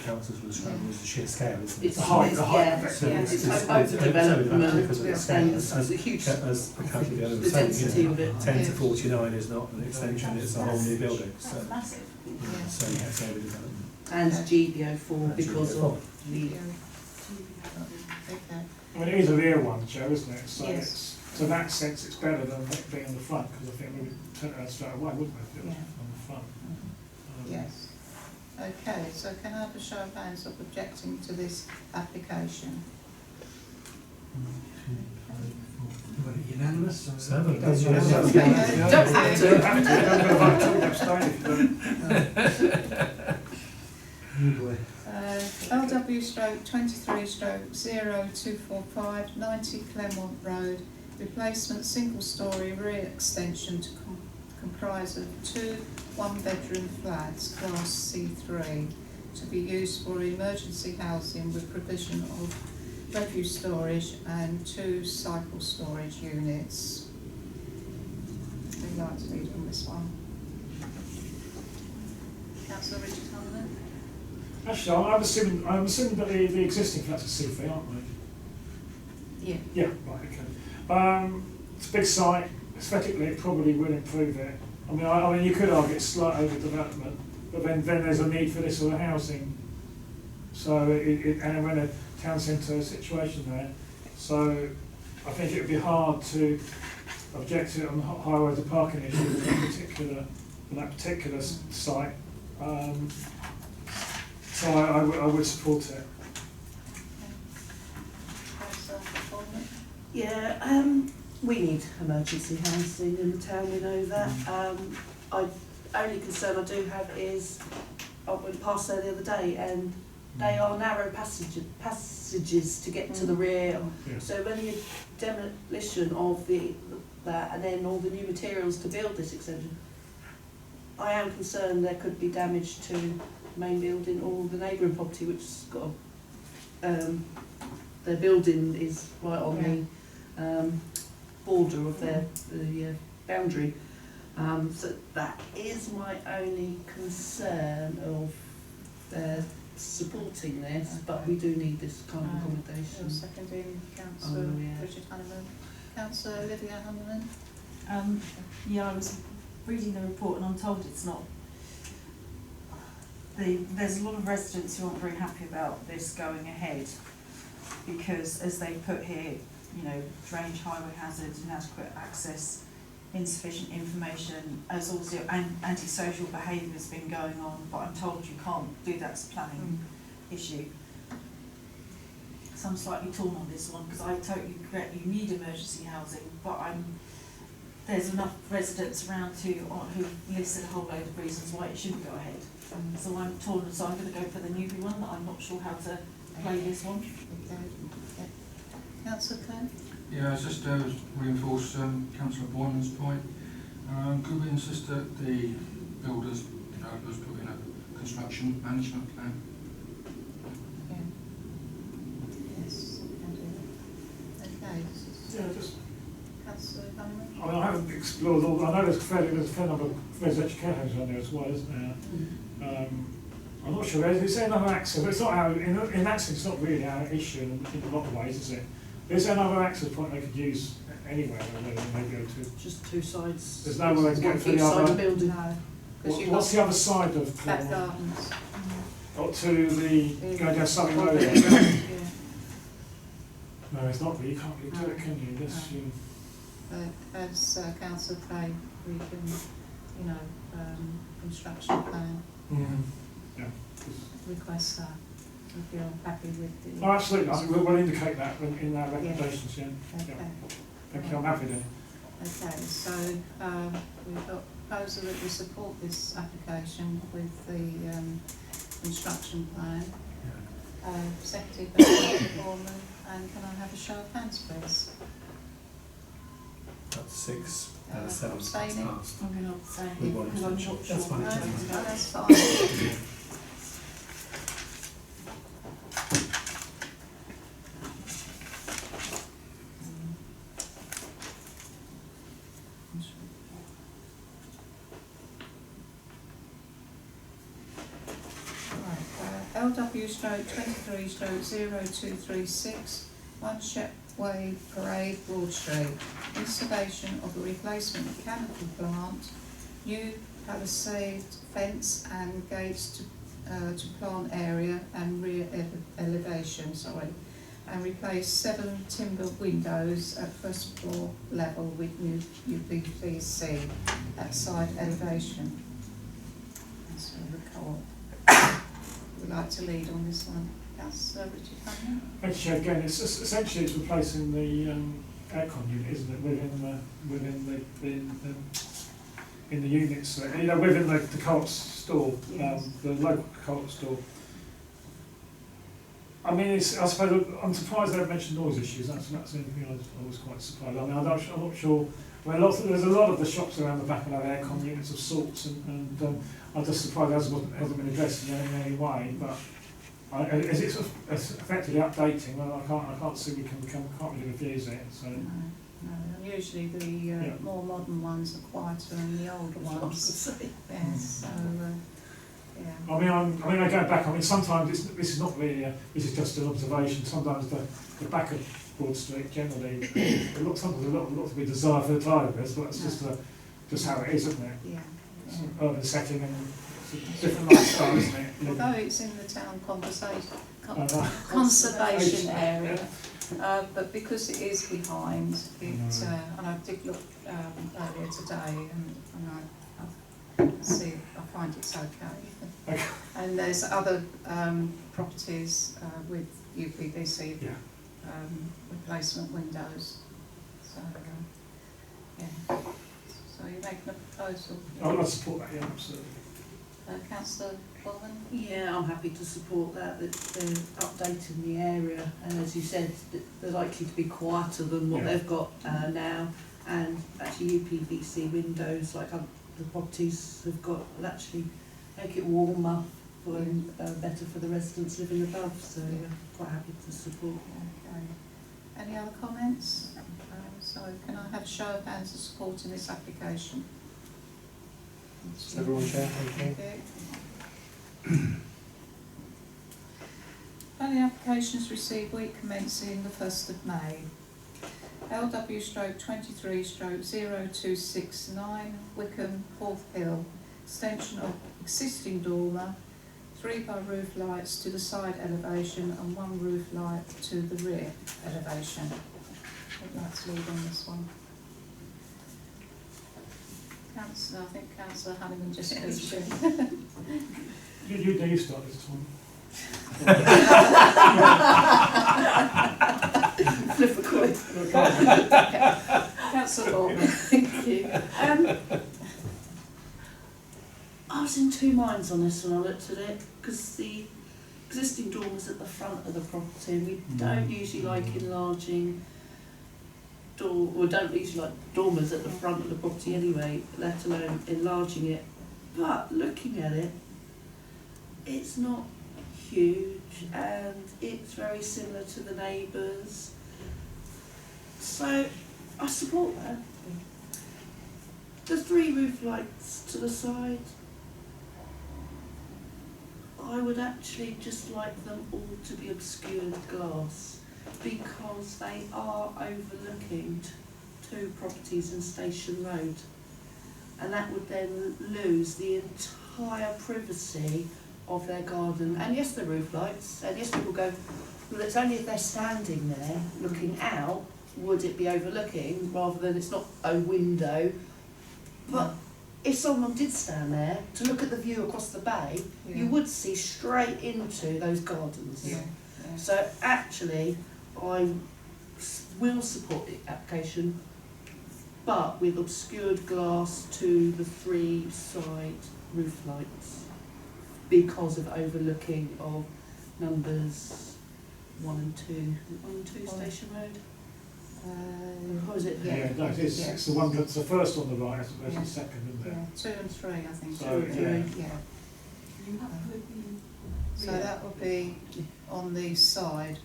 councillors were describing was the sheer scale, isn't it? It's the height of it. It's overdevelopment standards. It's a huge. As the councillor the was saying, density of it. 10 to 49 is not an extension; it's a whole new building. So, That's massive. so it's overdevelopment. And GBO4 because of the. Okay. I mean, it is a rear one, Joe, isn't it? So Yes. so in that sense, it's better than it being on the front because I think we would turn it around straight away, wouldn't we, if it was on the front? Yes. Okay, so can I have a show of hands of objecting to this application? Unanimous? Seven. Don't Don't have to. LW stroke 23 stroke 0245 90 Clermont Road, replacement single storey rear extension to comprise of 2 one-bedroom flats, class C3, to be used for emergency housing with provision of refuse storage and 2 cycle storage units. Who'd like to lead on this one? Councillor Richard Hanneman. Actually, I'm assuming that the existing flats are Seaford, aren't they? Yeah. Yeah, right, okay. It's a big site, aesthetically it probably will improve it. I mean, you could argue it's slight overdevelopment, but then there's a need for this sort of housing. So, and we're in a town centre situation there. So, I think it would be hard to object to it on the highways and parking issue on that particular site. So I would support it. Yeah, we need emergency housing in the town, we know that. Only concern I do have is, I went past there the other day and they are narrow passages to get to the rear. Yeah. So when the demolition of that and then all the new materials to build this extension, I am concerned there could be damage to the main building or the neighbouring property, which has got their building is right on the border of the boundary. So that is my only concern of supporting this, but we do need this kind of accommodation. Seconding Councillor Richard Hanneman. Councillor Olivia Hanneman. Yeah, I was reading the report and I'm told it's not. There's a lot of residents who aren't very happy about this going ahead because, as they put here, you know, drainage, highway hazards, inadequate access, insufficient information, as also antisocial behaviour has been going on, but I'm told you can't do that as a planning issue. So I'm slightly torn on this one because I totally regret you need emergency housing, but there's enough residents around who listed a whole load of reasons why it shouldn't go ahead. So I'm torn, so I'm going to go for the newbie one, but I'm not sure how to play this one. Councillor Clare. Yeah, it's just to reinforce Councillor Boyman's point. Could we insist that the developers put in a construction management plan? Yeah. Yes, can do. Okay. Yeah, just. Councillor Hanneman. I mean, I haven't explored all. I know there's a fair number of residential care homes around there as well, isn't there? I'm not sure. Is there another access? It's not our, in that sense, it's not really our issue in a lot of ways, is it? Is there another access point they could use anywhere where they may go to? Just two sides. There's no way to get to each the side of other. the building. No. What's the other side of Back Cornwall? gardens. Or to the going down Surrey Road? Yeah. No, it's not really. You can't really do it, can you? This, you But as Councillor Clay, we can, construction plan, yeah. request that if you're happy with the. Oh, absolutely. I think we'll indicate that in our recommendations. Yeah. Okay. Thank you. I'm happy then. Okay, so we've got a proposal that we support this application with the construction plan. Seconded by Councillor Foreman, and can I have a show of hands, please? That's 6, 7 abstaining? passed. I'm going to say We want because I'm not to- sure. that's fine. No, that's fine. LW/23/0236, 1 Shepway Parade, Broad Street. Installation of a replacement mechanical plant, new palisade fence and gates to plant area and rear elevation, and replace 7 timber windows at first floor level with new UPVC at side elevation. That's the co-op. Would like to lead on this one. Councillor Richard Hanneman. Thank you, again, essentially it's replacing the aircon unit, isn't it, in the units, within the co-op store, Yes. the local co-op store. I mean, I suppose I'm surprised they haven't mentioned noise issues. That's the only thing I was quite surprised. I mean, I'm not sure. Well, there's a lot of the shops around the back that have aircon units of sorts, and I'm just surprised it hasn't been addressed in any way. But as it's effectively updating, well, I can't see we can't really refuse it. So. No, and usually the more modern ones are quieter than the older That's what I was ones. going to say. Yes, so Yeah. I go back. I mean, sometimes this is not really. This is just an observation. Sometimes the back of Broad Street generally, sometimes a lot to be desired for the tiredness, but it's just how it is, isn't it? Yeah. It's an urban setting and it's a different lifestyle, isn't it? Although it's in the town conservation area, but because it is behind it, and I did look earlier today, and I find it's okay. And there's other properties with UPVC replacement windows. So yeah. So you're making a proposal? I'd support that. Yeah, absolutely. Councillor Bowen? Yeah, I'm happy to support that they're updating the area, and as you said, they're likely to be quieter than what they've got now, and actually UPVC windows like the properties have got will actually make it warmer and better for the residents living above, so quite happy to support. Okay. Any other comments? So can I have a show of hands of support in this application? Everyone, Chair, thank you. Planning applications received week commencing the 1st of May. LW/23/0269 Wickham, Fourth Hill, extension of existing dormer, 3 by roof lights to the side elevation and 1 roof light to the rear elevation. I'd like to lead on this one. Councillor, I think Councillor Hannigan just pitched in. You start this one. Flip a coin. Councillor Bournemouth, thank you. I was in two minds on this when I looked at it, because the existing dormer's at the front of the property, and we don't usually like enlarging don't usually like dormers at the front of the property anyway, let alone enlarging it. But looking at it, it's not huge and it's very similar to the neighbours. So I support that. The 3 roof lights to the side, I would actually just like them all to be obscured glass, because they are overlooking 2 properties in Station Road, and that would then lose the entire privacy of their garden. And yes, the roof lights, and yes, people go, well, it's only if they're standing there looking out would it be overlooking, rather than it's not a window. But if someone did stand there to look at the view across the bay, you would see straight into those gardens. So actually, I will support the application, but with obscured glass to the 3 side roof lights, because of overlooking of numbers 1 and 2. 1 and 2 Station Road? What is it? It's the one that's the first on the right, as opposed to the second, isn't it? 2 and 3, I think. So, 2 and 3, yeah. So that will be on the side.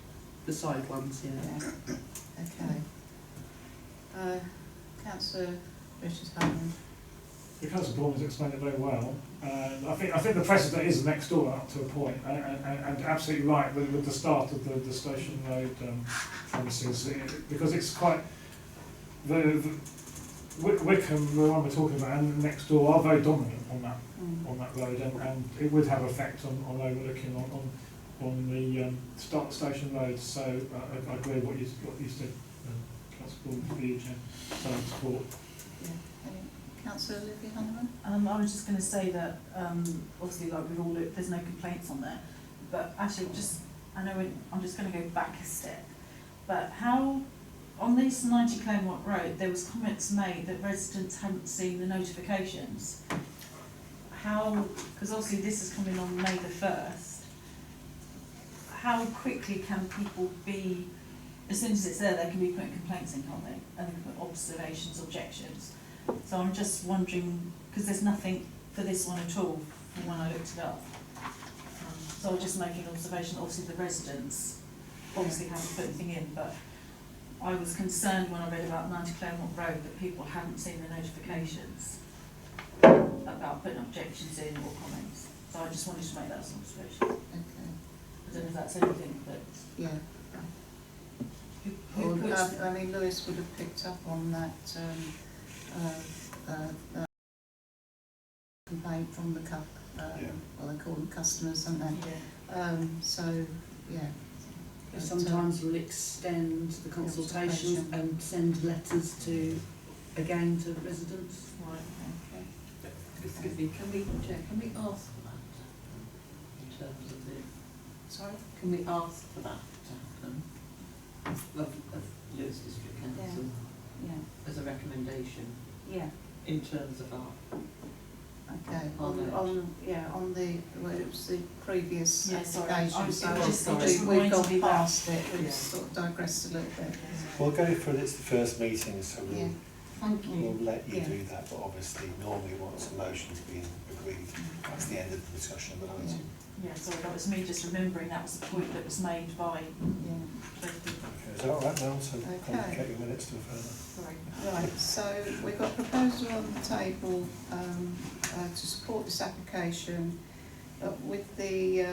The side ones, Okay. Councillor Richard Hammond. The Councillor Bournemouth explained it very well. I think the precedent is next door up to a point, and absolutely right with the start of the Station Road premises, because it's quite Wickham, the one we're talking about, and next door are very dominant on that road, and it would have effect on overlooking on the start of Station Road. So I agree with what you said, Councillor Bournemouth, for you, Jen. So support. Councillor Olivia Hanneman? I was just going to say that obviously, like we've all looked, there's no complaints on there, but actually, I'm just going to go back a step. But how on this 90 Claremont Road, there was comments made that residents hadn't seen the notifications. How? Because obviously this is coming on May the 1st. How quickly can people be? As soon as it's there, they can be putting complaints in, can't they? And they can put observations, objections. So I'm just wondering, because there's nothing for this one at all from when I looked it up. So I was just making an observation. Obviously the residents obviously haven't put anything in, but I was concerned when I read about 90 Claremont Road that people hadn't seen the notifications about putting objections in or comments. So I just wanted to make that as an observation. Okay. I don't know if that's anything, but Yeah. who puts I mean, Lewis would have picked up on that complaint from the well, they call them customers, don't they? yeah. So, yeah. Sometimes we'll extend the consultations and send letters to residents. Right. Okay. Excuse me, can we ask for that in terms of the, Sorry? can we ask for that to happen of Lewis District Council Yeah. as a recommendation Yeah. in terms of our, Okay. On The well, it was the previous Yeah, sorry. application, so It just we've reminded gone me that. past it. We've Yeah. sort of digressed a little bit. We'll go through it, it's the first meeting, so Yeah. we'll, thank you. we'll let you Yeah. do that, but obviously normally once a motion's been agreed, that's the end of the discussion of the Yeah. item. Yeah, sorry, that was me just remembering that was the point that was made by Yeah. Tracy. Okay, is that all right now? So Okay. complicate your minutes to a further. Sorry. Right, so we've got a proposal on the table to support this application, but with the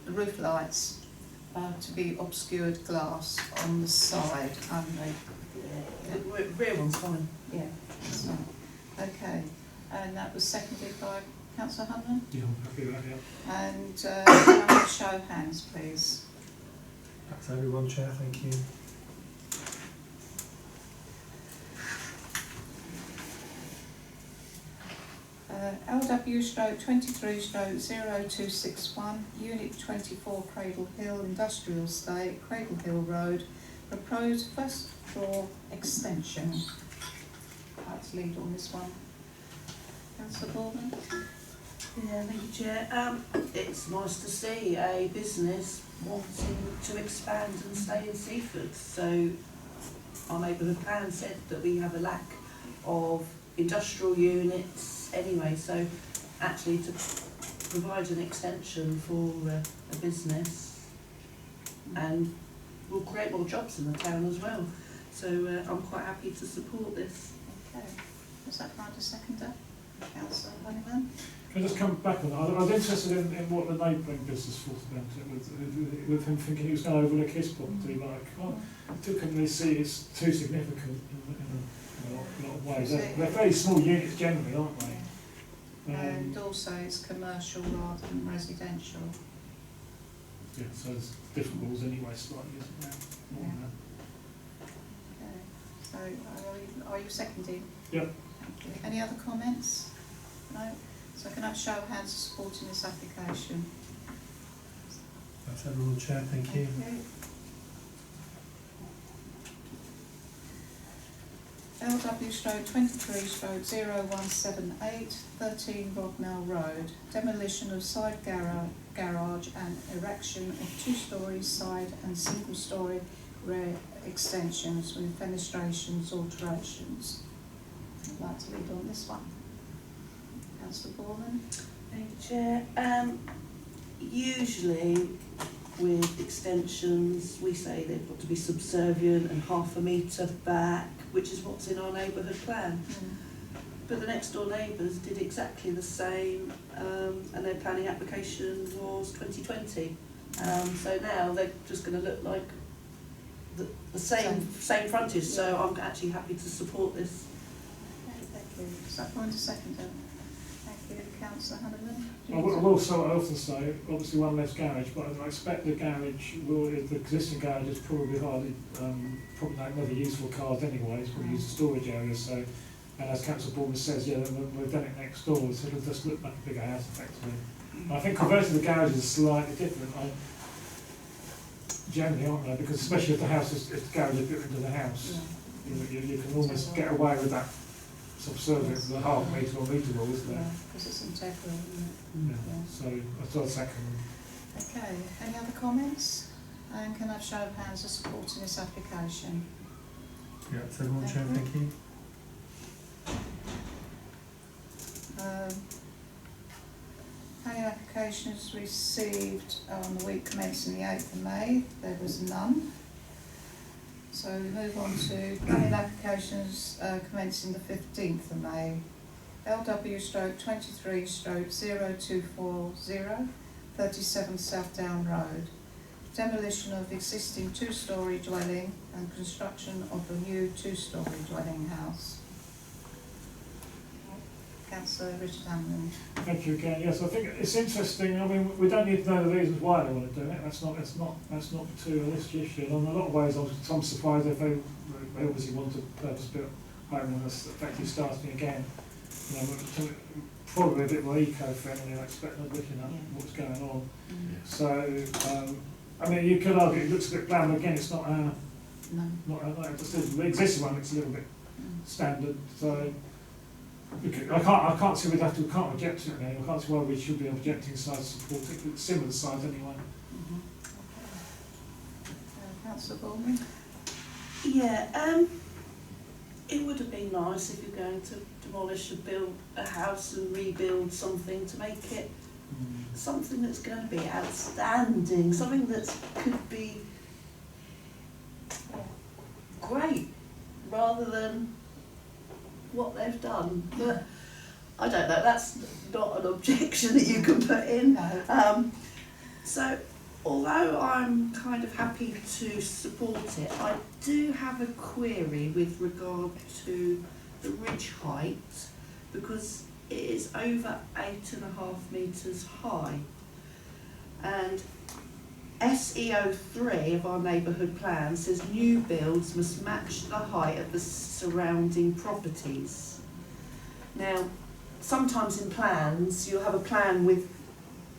roof lights to be obscured glass on the side only. The rear one's fine. Yeah, so, okay, and that was seconded by Councillor Hunman, Yeah, I'm happy with that, yeah. and can I have a show of hands, please? That's everyone, Chair, thank you. LW/23/0261, Unit 24, Cradle Hill Industrial Estate, Cradle Hill Road, proposed first floor extension. I'd like to lead on this one. Councillor Baldwin? Yeah, thank you, Chair. It's nice to see a business wanting to expand and stay in Seaford. So our neighbourhood plan said that we have a lack of industrial units anyway, so actually to provide an extension for a business and will create more jobs in the town as well. So I'm quite happy to support this. Okay. Was that right, a seconder? Councillor Honeyman? Can I just come back on that? I was interested in what the neighbouring business thought about it, with him thinking he was going to overlook his property. Like, I couldn't really see it's too significant in a lot of ways. They're fairly small units generally, aren't they? And also it's commercial rather than residential. Yeah, so there's different rules anyway, slightly, isn't there? More than that. Okay. So are you seconding? Yep. Thank you. Any other comments? No? So can I have a show of hands supporting this application? That's everyone, Chair, thank you. LW/23/0178, 13 Rodnell Road, demolition of side garage and erection of two-storey side and single-storey rear extensions with fenestrations alterations. I'd like to lead on this one. Councillor Borman? Thank you, Chair. Usually with extensions, we say they've got to be subservient and half a metre back, which is what's in our neighbourhood plan. But the next door neighbours did exactly the same, and their planning application was 2020. So now they're just going to look like the same frontage. So I'm actually happy to support this. Okay, thank you. Is that going to second it? Thank you, Councillor Hanneman. I will say, I often say, obviously one less garage, but I expect the existing garage is probably hardly, probably never used for cars anyway, it's probably used as storage area, so, and as Councillor Bournemouth says, yeah, we've done it next door, so it'll just look like a bigger house effectively. I think converting the garage is slightly different, generally, aren't they, because especially if the garage is built into the house, you can almost get away with that subservient to the half metre or metre rule, isn't there? Yeah, because it's integral, isn't it? Yeah. So I thought second. Okay, any other comments? And can I have a show of hands for supporting this application? Yeah, that's everyone, Chair, thank you. Planning applications received on the week commencing the 8th of May. There was none. So we move on to planning applications commencing the 15th of May. LW/23/0240, 37 South Down Road. Demolition of existing two-storey dwelling and construction of a new two-storey dwelling house. Councillor Richard Hammond. Thank you again. Yes, I think it's interesting. I mean, we don't need to know the reasons why they want to do it. That's not material this issue. And in a lot of ways, I'm surprised if they obviously want a purpose-built home and that's effectively starting again. You know, probably a bit more eco-friendly. I expect they're looking at what's going on. So, I mean, you could argue it looks a bit bland. Again, it's not our, the existing one looks a little bit standard. So. I can't see we'd have to. We can't reject it now. I can't see why we should be objecting size support it. It's similar size anyway. Councillor Bowman. Yeah, it would have been nice if you're going to demolish and build a house and rebuild something to make it something that's going to be outstanding, something that could be great, rather than what they've done. But I don't know, that's not an objection that you can put in. So although I'm kind of happy to support it, I do have a query with regard to the ridge height, because it is over 8.5 metres high, and SEO3 of our neighbourhood plan says new builds must match the height of the surrounding properties. Now, sometimes in plans you'll have a plan with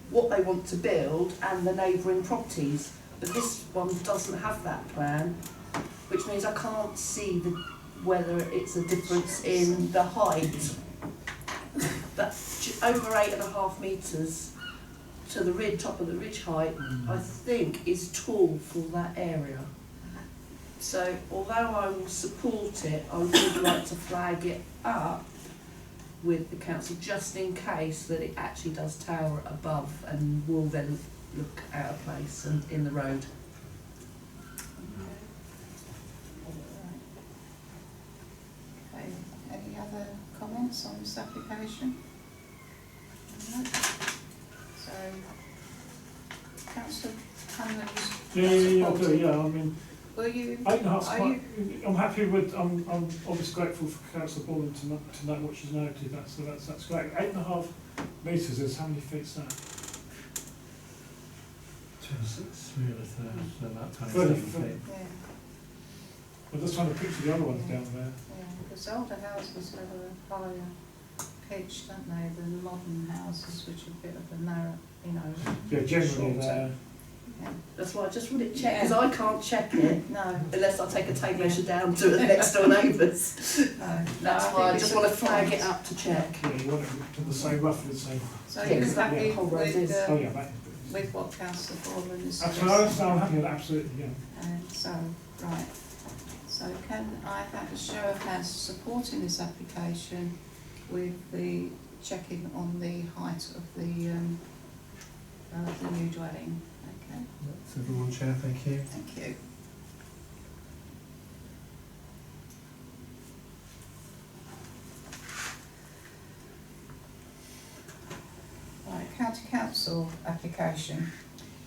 what they want to build and the neighbouring properties, but this one doesn't have that plan, which means I can't see whether it's a difference in the height. But over 8.5 metres to the top of the ridge height, I think is tall for that area. So although I will support it, I would like to flag it up with the council just in case that it actually does tower above and will then look out of place and in the road. Okay, any other comments on this application? No. So, Councillor Hanlon was Yeah. I mean, will you? 8.5. I'm happy with. I'm obviously grateful for Councillor Baldwin to note what she's noted. That's great. 8.5 metres is how many feet's that? 26, so about 30 27 feet. Yeah, I'm just trying to picture the other ones down there. yeah, because older houses have a higher pitch, don't they, than modern houses, which are a bit of a narrow, you know. Yeah, generally shorter. there. Yeah. That's why I just want it checked, because I can't check it No, unless I take a tape measure down to the next door neighbours. no. That's I why I think just it's want to a flag it font. up to check. Yeah, you want it to the same, roughly the same. So Yeah, you're 'cause that happy whole road is- with, Oh yeah, that. with what Councillor Baldwin is Absolutely, suggesting? I'm happy with that, absolutely, yeah. So, right. So can I have a show of hands supporting this application with the checking on the height of the new dwelling? Okay, That's everyone, Chair, thank you. thank you. Right, County Council application.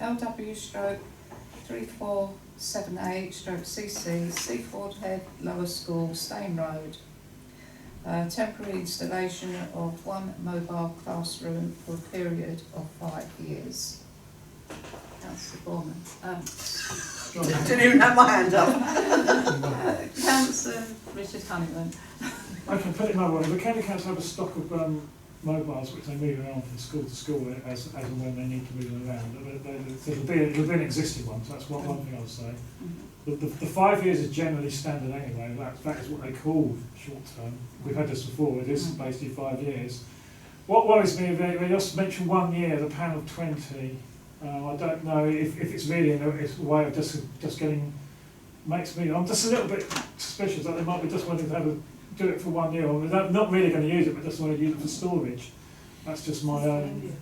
LW/3478/CC, Seaford Head Lower School, Stane Road. Temporary installation of one mobile classroom for a period of 5 years. Councillor Borman. Didn't even have my hand up. Councillor Richard Huntington. I can put it another way. The county council have a stock of mobiles which they move around from school to school as and when they need to move them around. There'll be an existing one, so that's one thing I'll say. The 5 years is generally standard anyway. That is what they call short term. We've had this before. It is basically 5 years. What worries me, they just mentioned 1 year, the pan of 20. I don't know if it's really it's a way of just getting, makes me, I'm just a little bit suspicious that they might be just wanting to do it for 1 year. They're not really going to use it, but just want to use it for storage. That's just my own.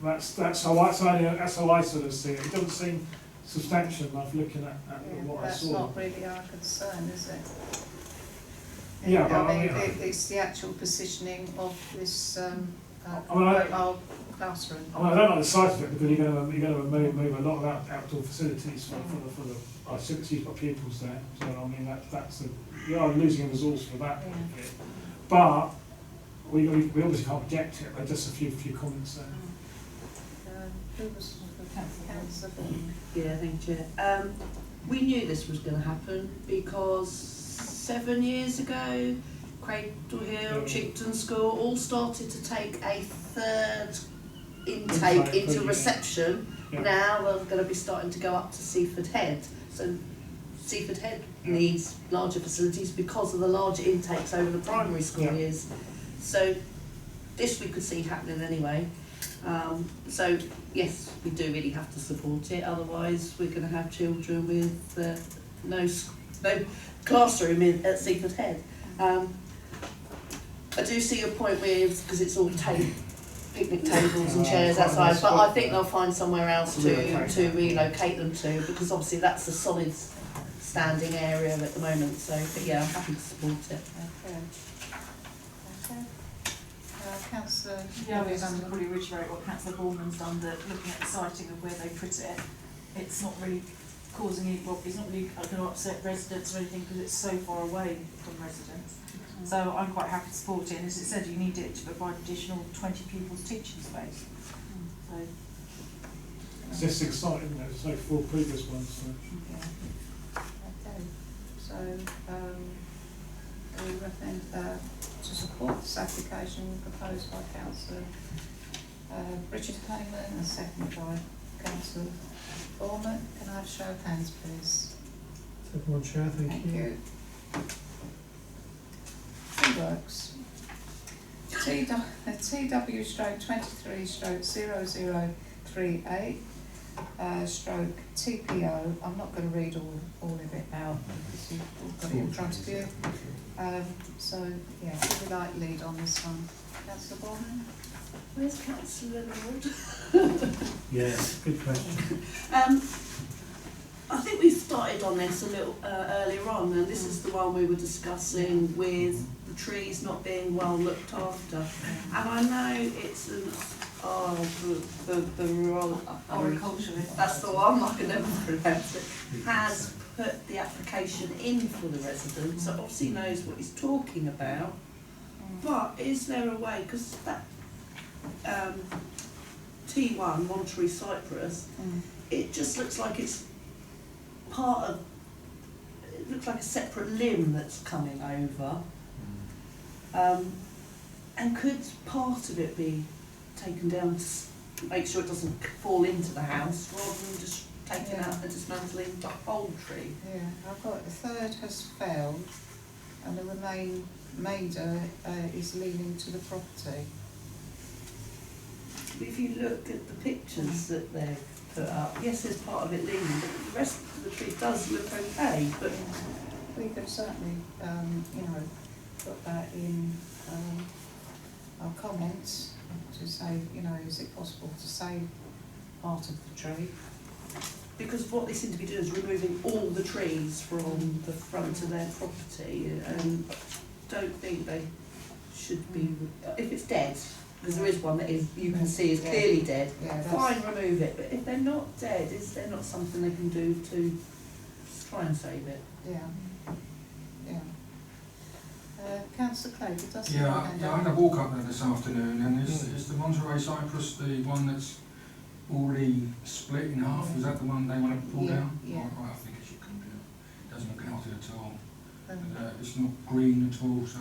That's how I sort of see it. It doesn't seem substantial enough looking at what I saw. That's not really our concern, is it? Yeah, but I mean, I mean, it's the actual positioning of this I classroom. I don't like the size of it because you're going to move a lot of outdoor facilities for the activities for pupils there. So I mean you are losing a resource for that bit. But we obviously can't reject it. But just a few comments there. Who was Councillor? Yeah, thank you. We knew this was going to happen because 7 years ago, Cradle Hill, Chipton School all started to take a third intake into reception. Yeah. Now they're going to be starting to go up to Seaford Head. So Seaford Head needs larger facilities because of the larger intakes over the primary school years. So this we could see happening anyway. So yes, we do really have to support it. Otherwise, we're going to have children with no classroom at Seaford Head. I do see your point with because it's all picnic tables and chairs outside, but I think they'll find somewhere else to relocate them to because obviously that's a solid standing area at the moment. So, but yeah, I'm happy to support it. Okay. Councillor. Yeah, I was just going to probably reiterate what Councillor Bourneman's done, that looking at the siting of where they put it, it's not really causing any problems, it's not really going to upset residents or anything because it's so far away from residents. So I'm quite happy to support it, and as it said, you need it to provide additional 20 pupils teaching space. So, It's just exciting, isn't it? It's like 4 previous ones. So. Yeah. Okay. So we recommend to support this application proposed by Councillor Richard Heyman and seconded by Councillor Bournemouth. Can I have a show of hands, please? Second one, Chair, thank you. Works. TW stroke 23 stroke 0038 stroke TPO. I'm not going to read all of it out because you've all got it in front of you. So yeah, who would like lead on this one? Councillor Bournemouth? Where's Councillor Lord? Yes, good question. I think we started on this a little earlier on, and this is the one we were discussing with the trees not being well looked after. And I know it's the horticulturist, that's the one, I can never pronounce it, has put the application in for the resident, so obviously knows what he's talking about. But is there a way, because that T1, Monterey Cypress, it just looks like it's part of, it looks like a separate limb that's coming over. And could part of it be taken down to make sure it doesn't fall into the house rather than just taking out and dismantling the whole tree? Yeah, I've got a third has failed and the remainder is leaning to the property. If you look at the pictures that they've put up, yes, there's part of it leaning, but the rest of the tree does look okay. But we could certainly, put that in our comments to say, is it possible to save part of the tree? because what they seem to be doing is removing all the trees from the front of their property, and don't think they should be. If it's dead, because there is one that is, you can see is clearly dead, fine, remove it. But if they're not dead, is there not something they can do to try and save it? Yeah. Councillor Clegg, it does. Yeah, I had a walk up there this afternoon, and is the Monterey Cypress the one that's already split in half? Is that the one they want to pull down? Yeah. Well, I think it should come down. It doesn't look healthy at all. It's not green at all, so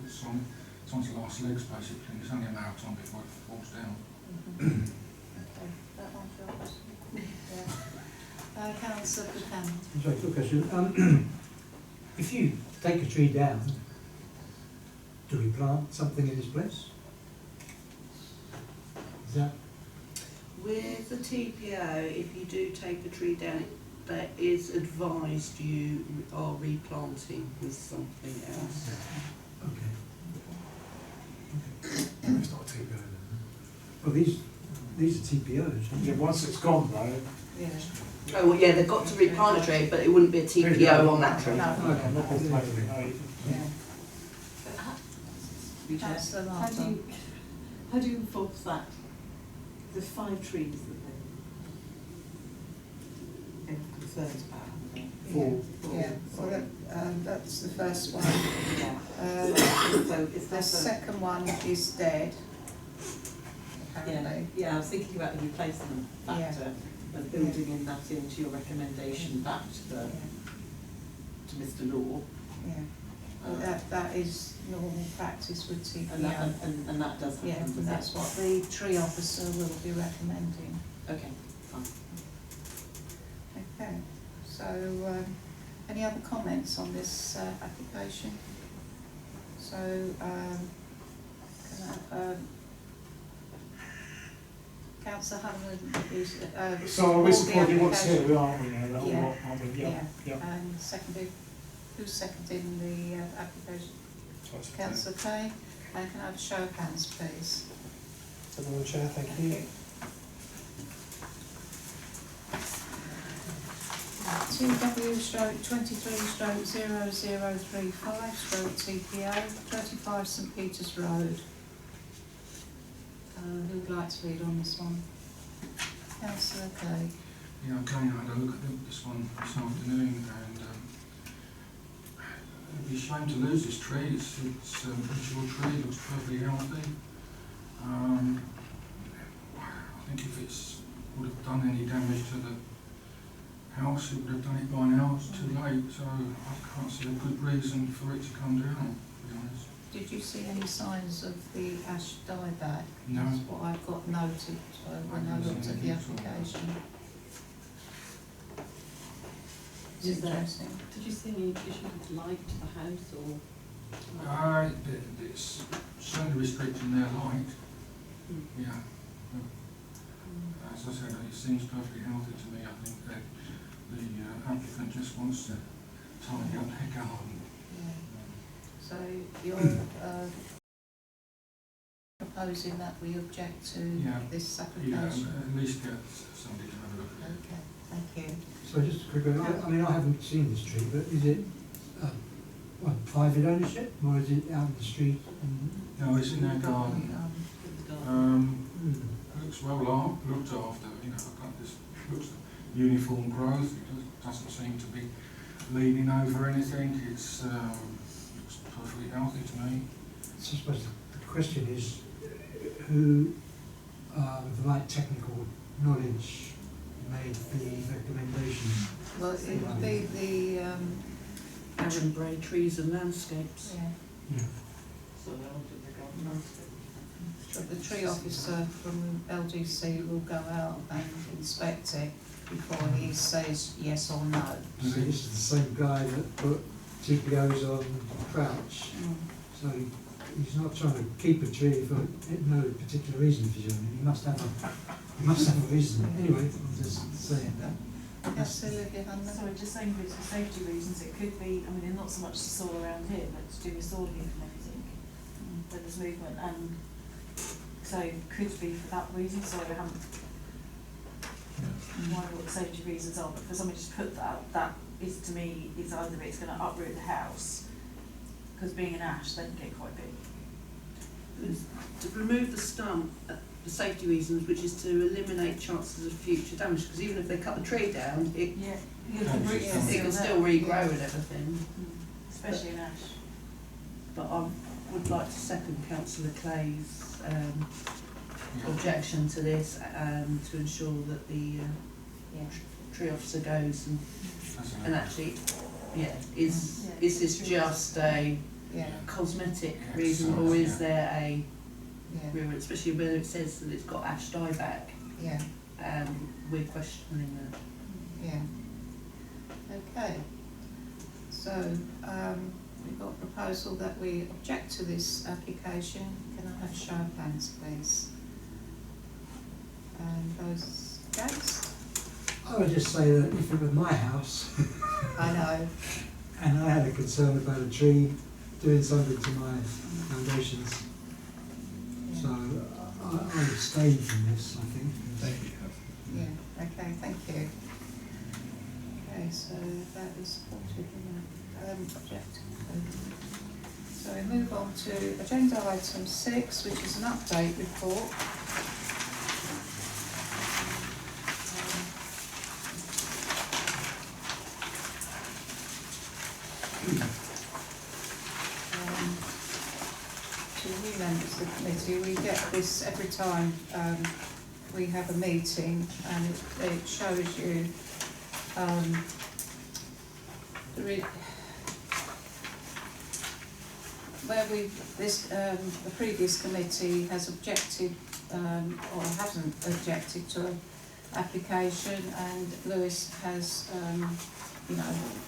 it's on its last legs basically, and it's only a marathon before it falls down. Okay, that one drops. Yeah. Councillor Buchanan. Sorry, quick question. If you take a tree down, do we plant something in its place? Is that? With the TPO, if you do take a tree down, that is advised you are replanting with something else. Okay. It's not a TPO then. Well, these are TPOs. Yeah, once it's gone though. Yeah. Oh, well, yeah, they've got to replant a tree, but it wouldn't be a TPO on that tree. No. Okay, not automatically. Yeah. be Chair. Councillor How do you enforce that? There's 5 trees that they have concerns about, haven't they? Four. Yeah, well, that's the first one. Yeah. So is the that second one is dead, apparently. Yeah, I was thinking about the replacement factor and building in that into your recommendation back to Mr. Law. Yeah. That is normal practice with TPO. And that does happen. Yeah, does and that's it? what the tree officer will be recommending. Okay, fine. Okay, so any other comments on this application? So, Councillor Hunman is... So are we supporting what's application. here, aren't we now? That Yeah. all, aren't we? Yeah. And seconded, who's seconding the application? Councillor Kay. And can I have a show of hands, please? Madam Chair, thank you. 2W/23/0035/TPO, 25 St Peter's Road. Who'd like to lead on this one? Councillor Kay. Yeah, again, I had a look at this one this afternoon, and it'd be a shame to lose this tree. It's a mature tree, looks perfectly healthy. I think if it would have done any damage to the house, it would have done it by now. It's too late, so I can't see a good reason for it to come down, to be honest. Did you see any signs of the ash dieback? No. That's what I've got noted when I looked at the application. It's Is there- interesting. Did you see any issue with light to the house or? It's certainly restricting their light. Yeah. As I said, it seems perfectly healthy to me. I think that the applicant just wants to tidy up their garden. Yeah. So you're proposing that we object to this Yeah, application? at least get somebody to have a look at it. Okay, thank you. So just a quick one, I mean, I haven't seen this tree, but is it private ownership or is it out in the street? No, it's in their garden. It looks well looked after. You know, I've got this looks uniform growth. It doesn't seem to be leaning over anything. It's looks perfectly healthy to me. So I suppose the question is, who with the right technical knowledge made the recommendation? Well, it would be the, Aaron Bray Trees and Landscapes. yeah, So they wanted the garden landscape. the tree officer from LGC will go out and inspect it before he says yes or no. So this is the same guy that put TPOs on Crouch, so he's not trying to keep a tree for no particular reason, if you know what I mean. He must have a reason. Anyway, I'm just saying that. Councillor Olivia Hunman. Sorry, just saying for safety reasons, it could be, I mean, not so much the soil around here, but to do with soil heat and everything, when there's movement, and so it could be for that reason, so I haven't wondering what the safety reasons are, but for somebody to put that is, to me, is either it's going to uproot the house, because being an ash, they can get quite big. To remove the stump for safety reasons, which is to eliminate chances of future damage, because even if they cut the tree down, it can still regrow and everything. Especially an ash. But I would like to second Councillor Clay's objection to this, to ensure that the tree officer goes and actually, is this just a cosmetic reason, or is there a real, especially when it says that it's got ash dieback? We're questioning that. Okay. So, we've got a proposal that we object to this application. Can I have show of hands, please? And those against? I would just say that if it were my house, I know. and I had a concern about a tree doing something to my foundations, so I would abstain from this, I think. Thank you. Yeah, okay, thank you. Okay, so that is supported, object. So we move on to agenda item 6, which is an update report. To new members of the committee, we get this every time we have a meeting, and it shows you where the previous committee has objected or hasn't objected to an application, and Lewis has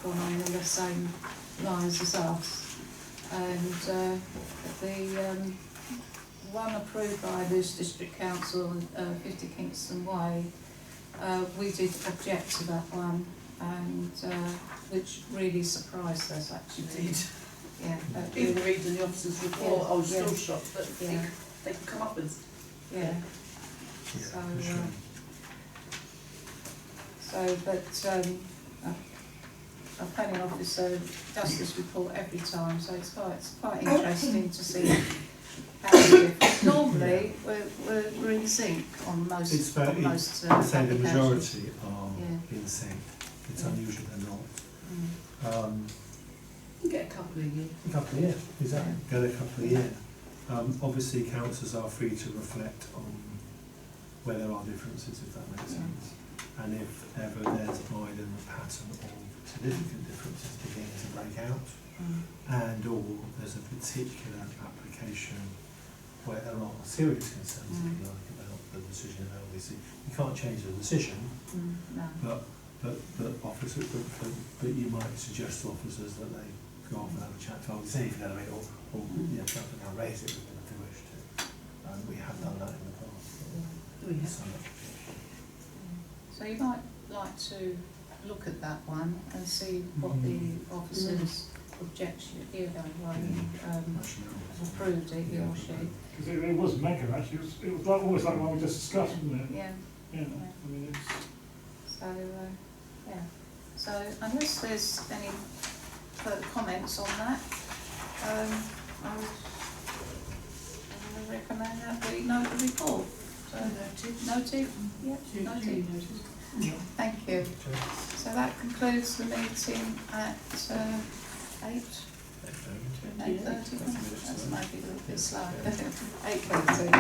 gone on in the same lines as us. And the one approved by Lewis District Council, 50 Kingston Way, we did object to that one, and which really surprised us actually. Indeed. Yeah. Even reading the officer's report, I was still Yeah. shocked that Yeah. they could come up with. Yeah. Our planning officer does this report every time, so it's quite interesting to see how we differ. Normally, we're in sync on most. It's very, on most I'd say the applications. majority are Yeah. in sync. It's Yeah. unusual they're not. You get a couple of years. A couple of years, exactly. Go a couple of years. Obviously, councillors are free to reflect on where there are differences, if that makes Yeah. sense. And if ever there's either a pattern of significant differences beginning to break out, and or there's a particular application where there are serious concerns, if you like, about the decision of LDC. You can't change the decision, No. but officers, but you might suggest to officers that they go off and have a chat to LDC, if you know what I mean, or something, I'll raise it with them if they wish to. We have done that in the past. We have. So you might like to look at that one and see what the officer's objection, why he approved it, he or she. Because it was mega actually, it was like, almost like what we just discussed, wasn't it? Yeah. Yeah, I mean it's... So, yeah. So unless there's any further comments on that, I would recommend that we note the report. So noted? Yeah, noted. Thank you. So that concludes the meeting at 8. 8:30. That's maybe a little bit slow. 8:30.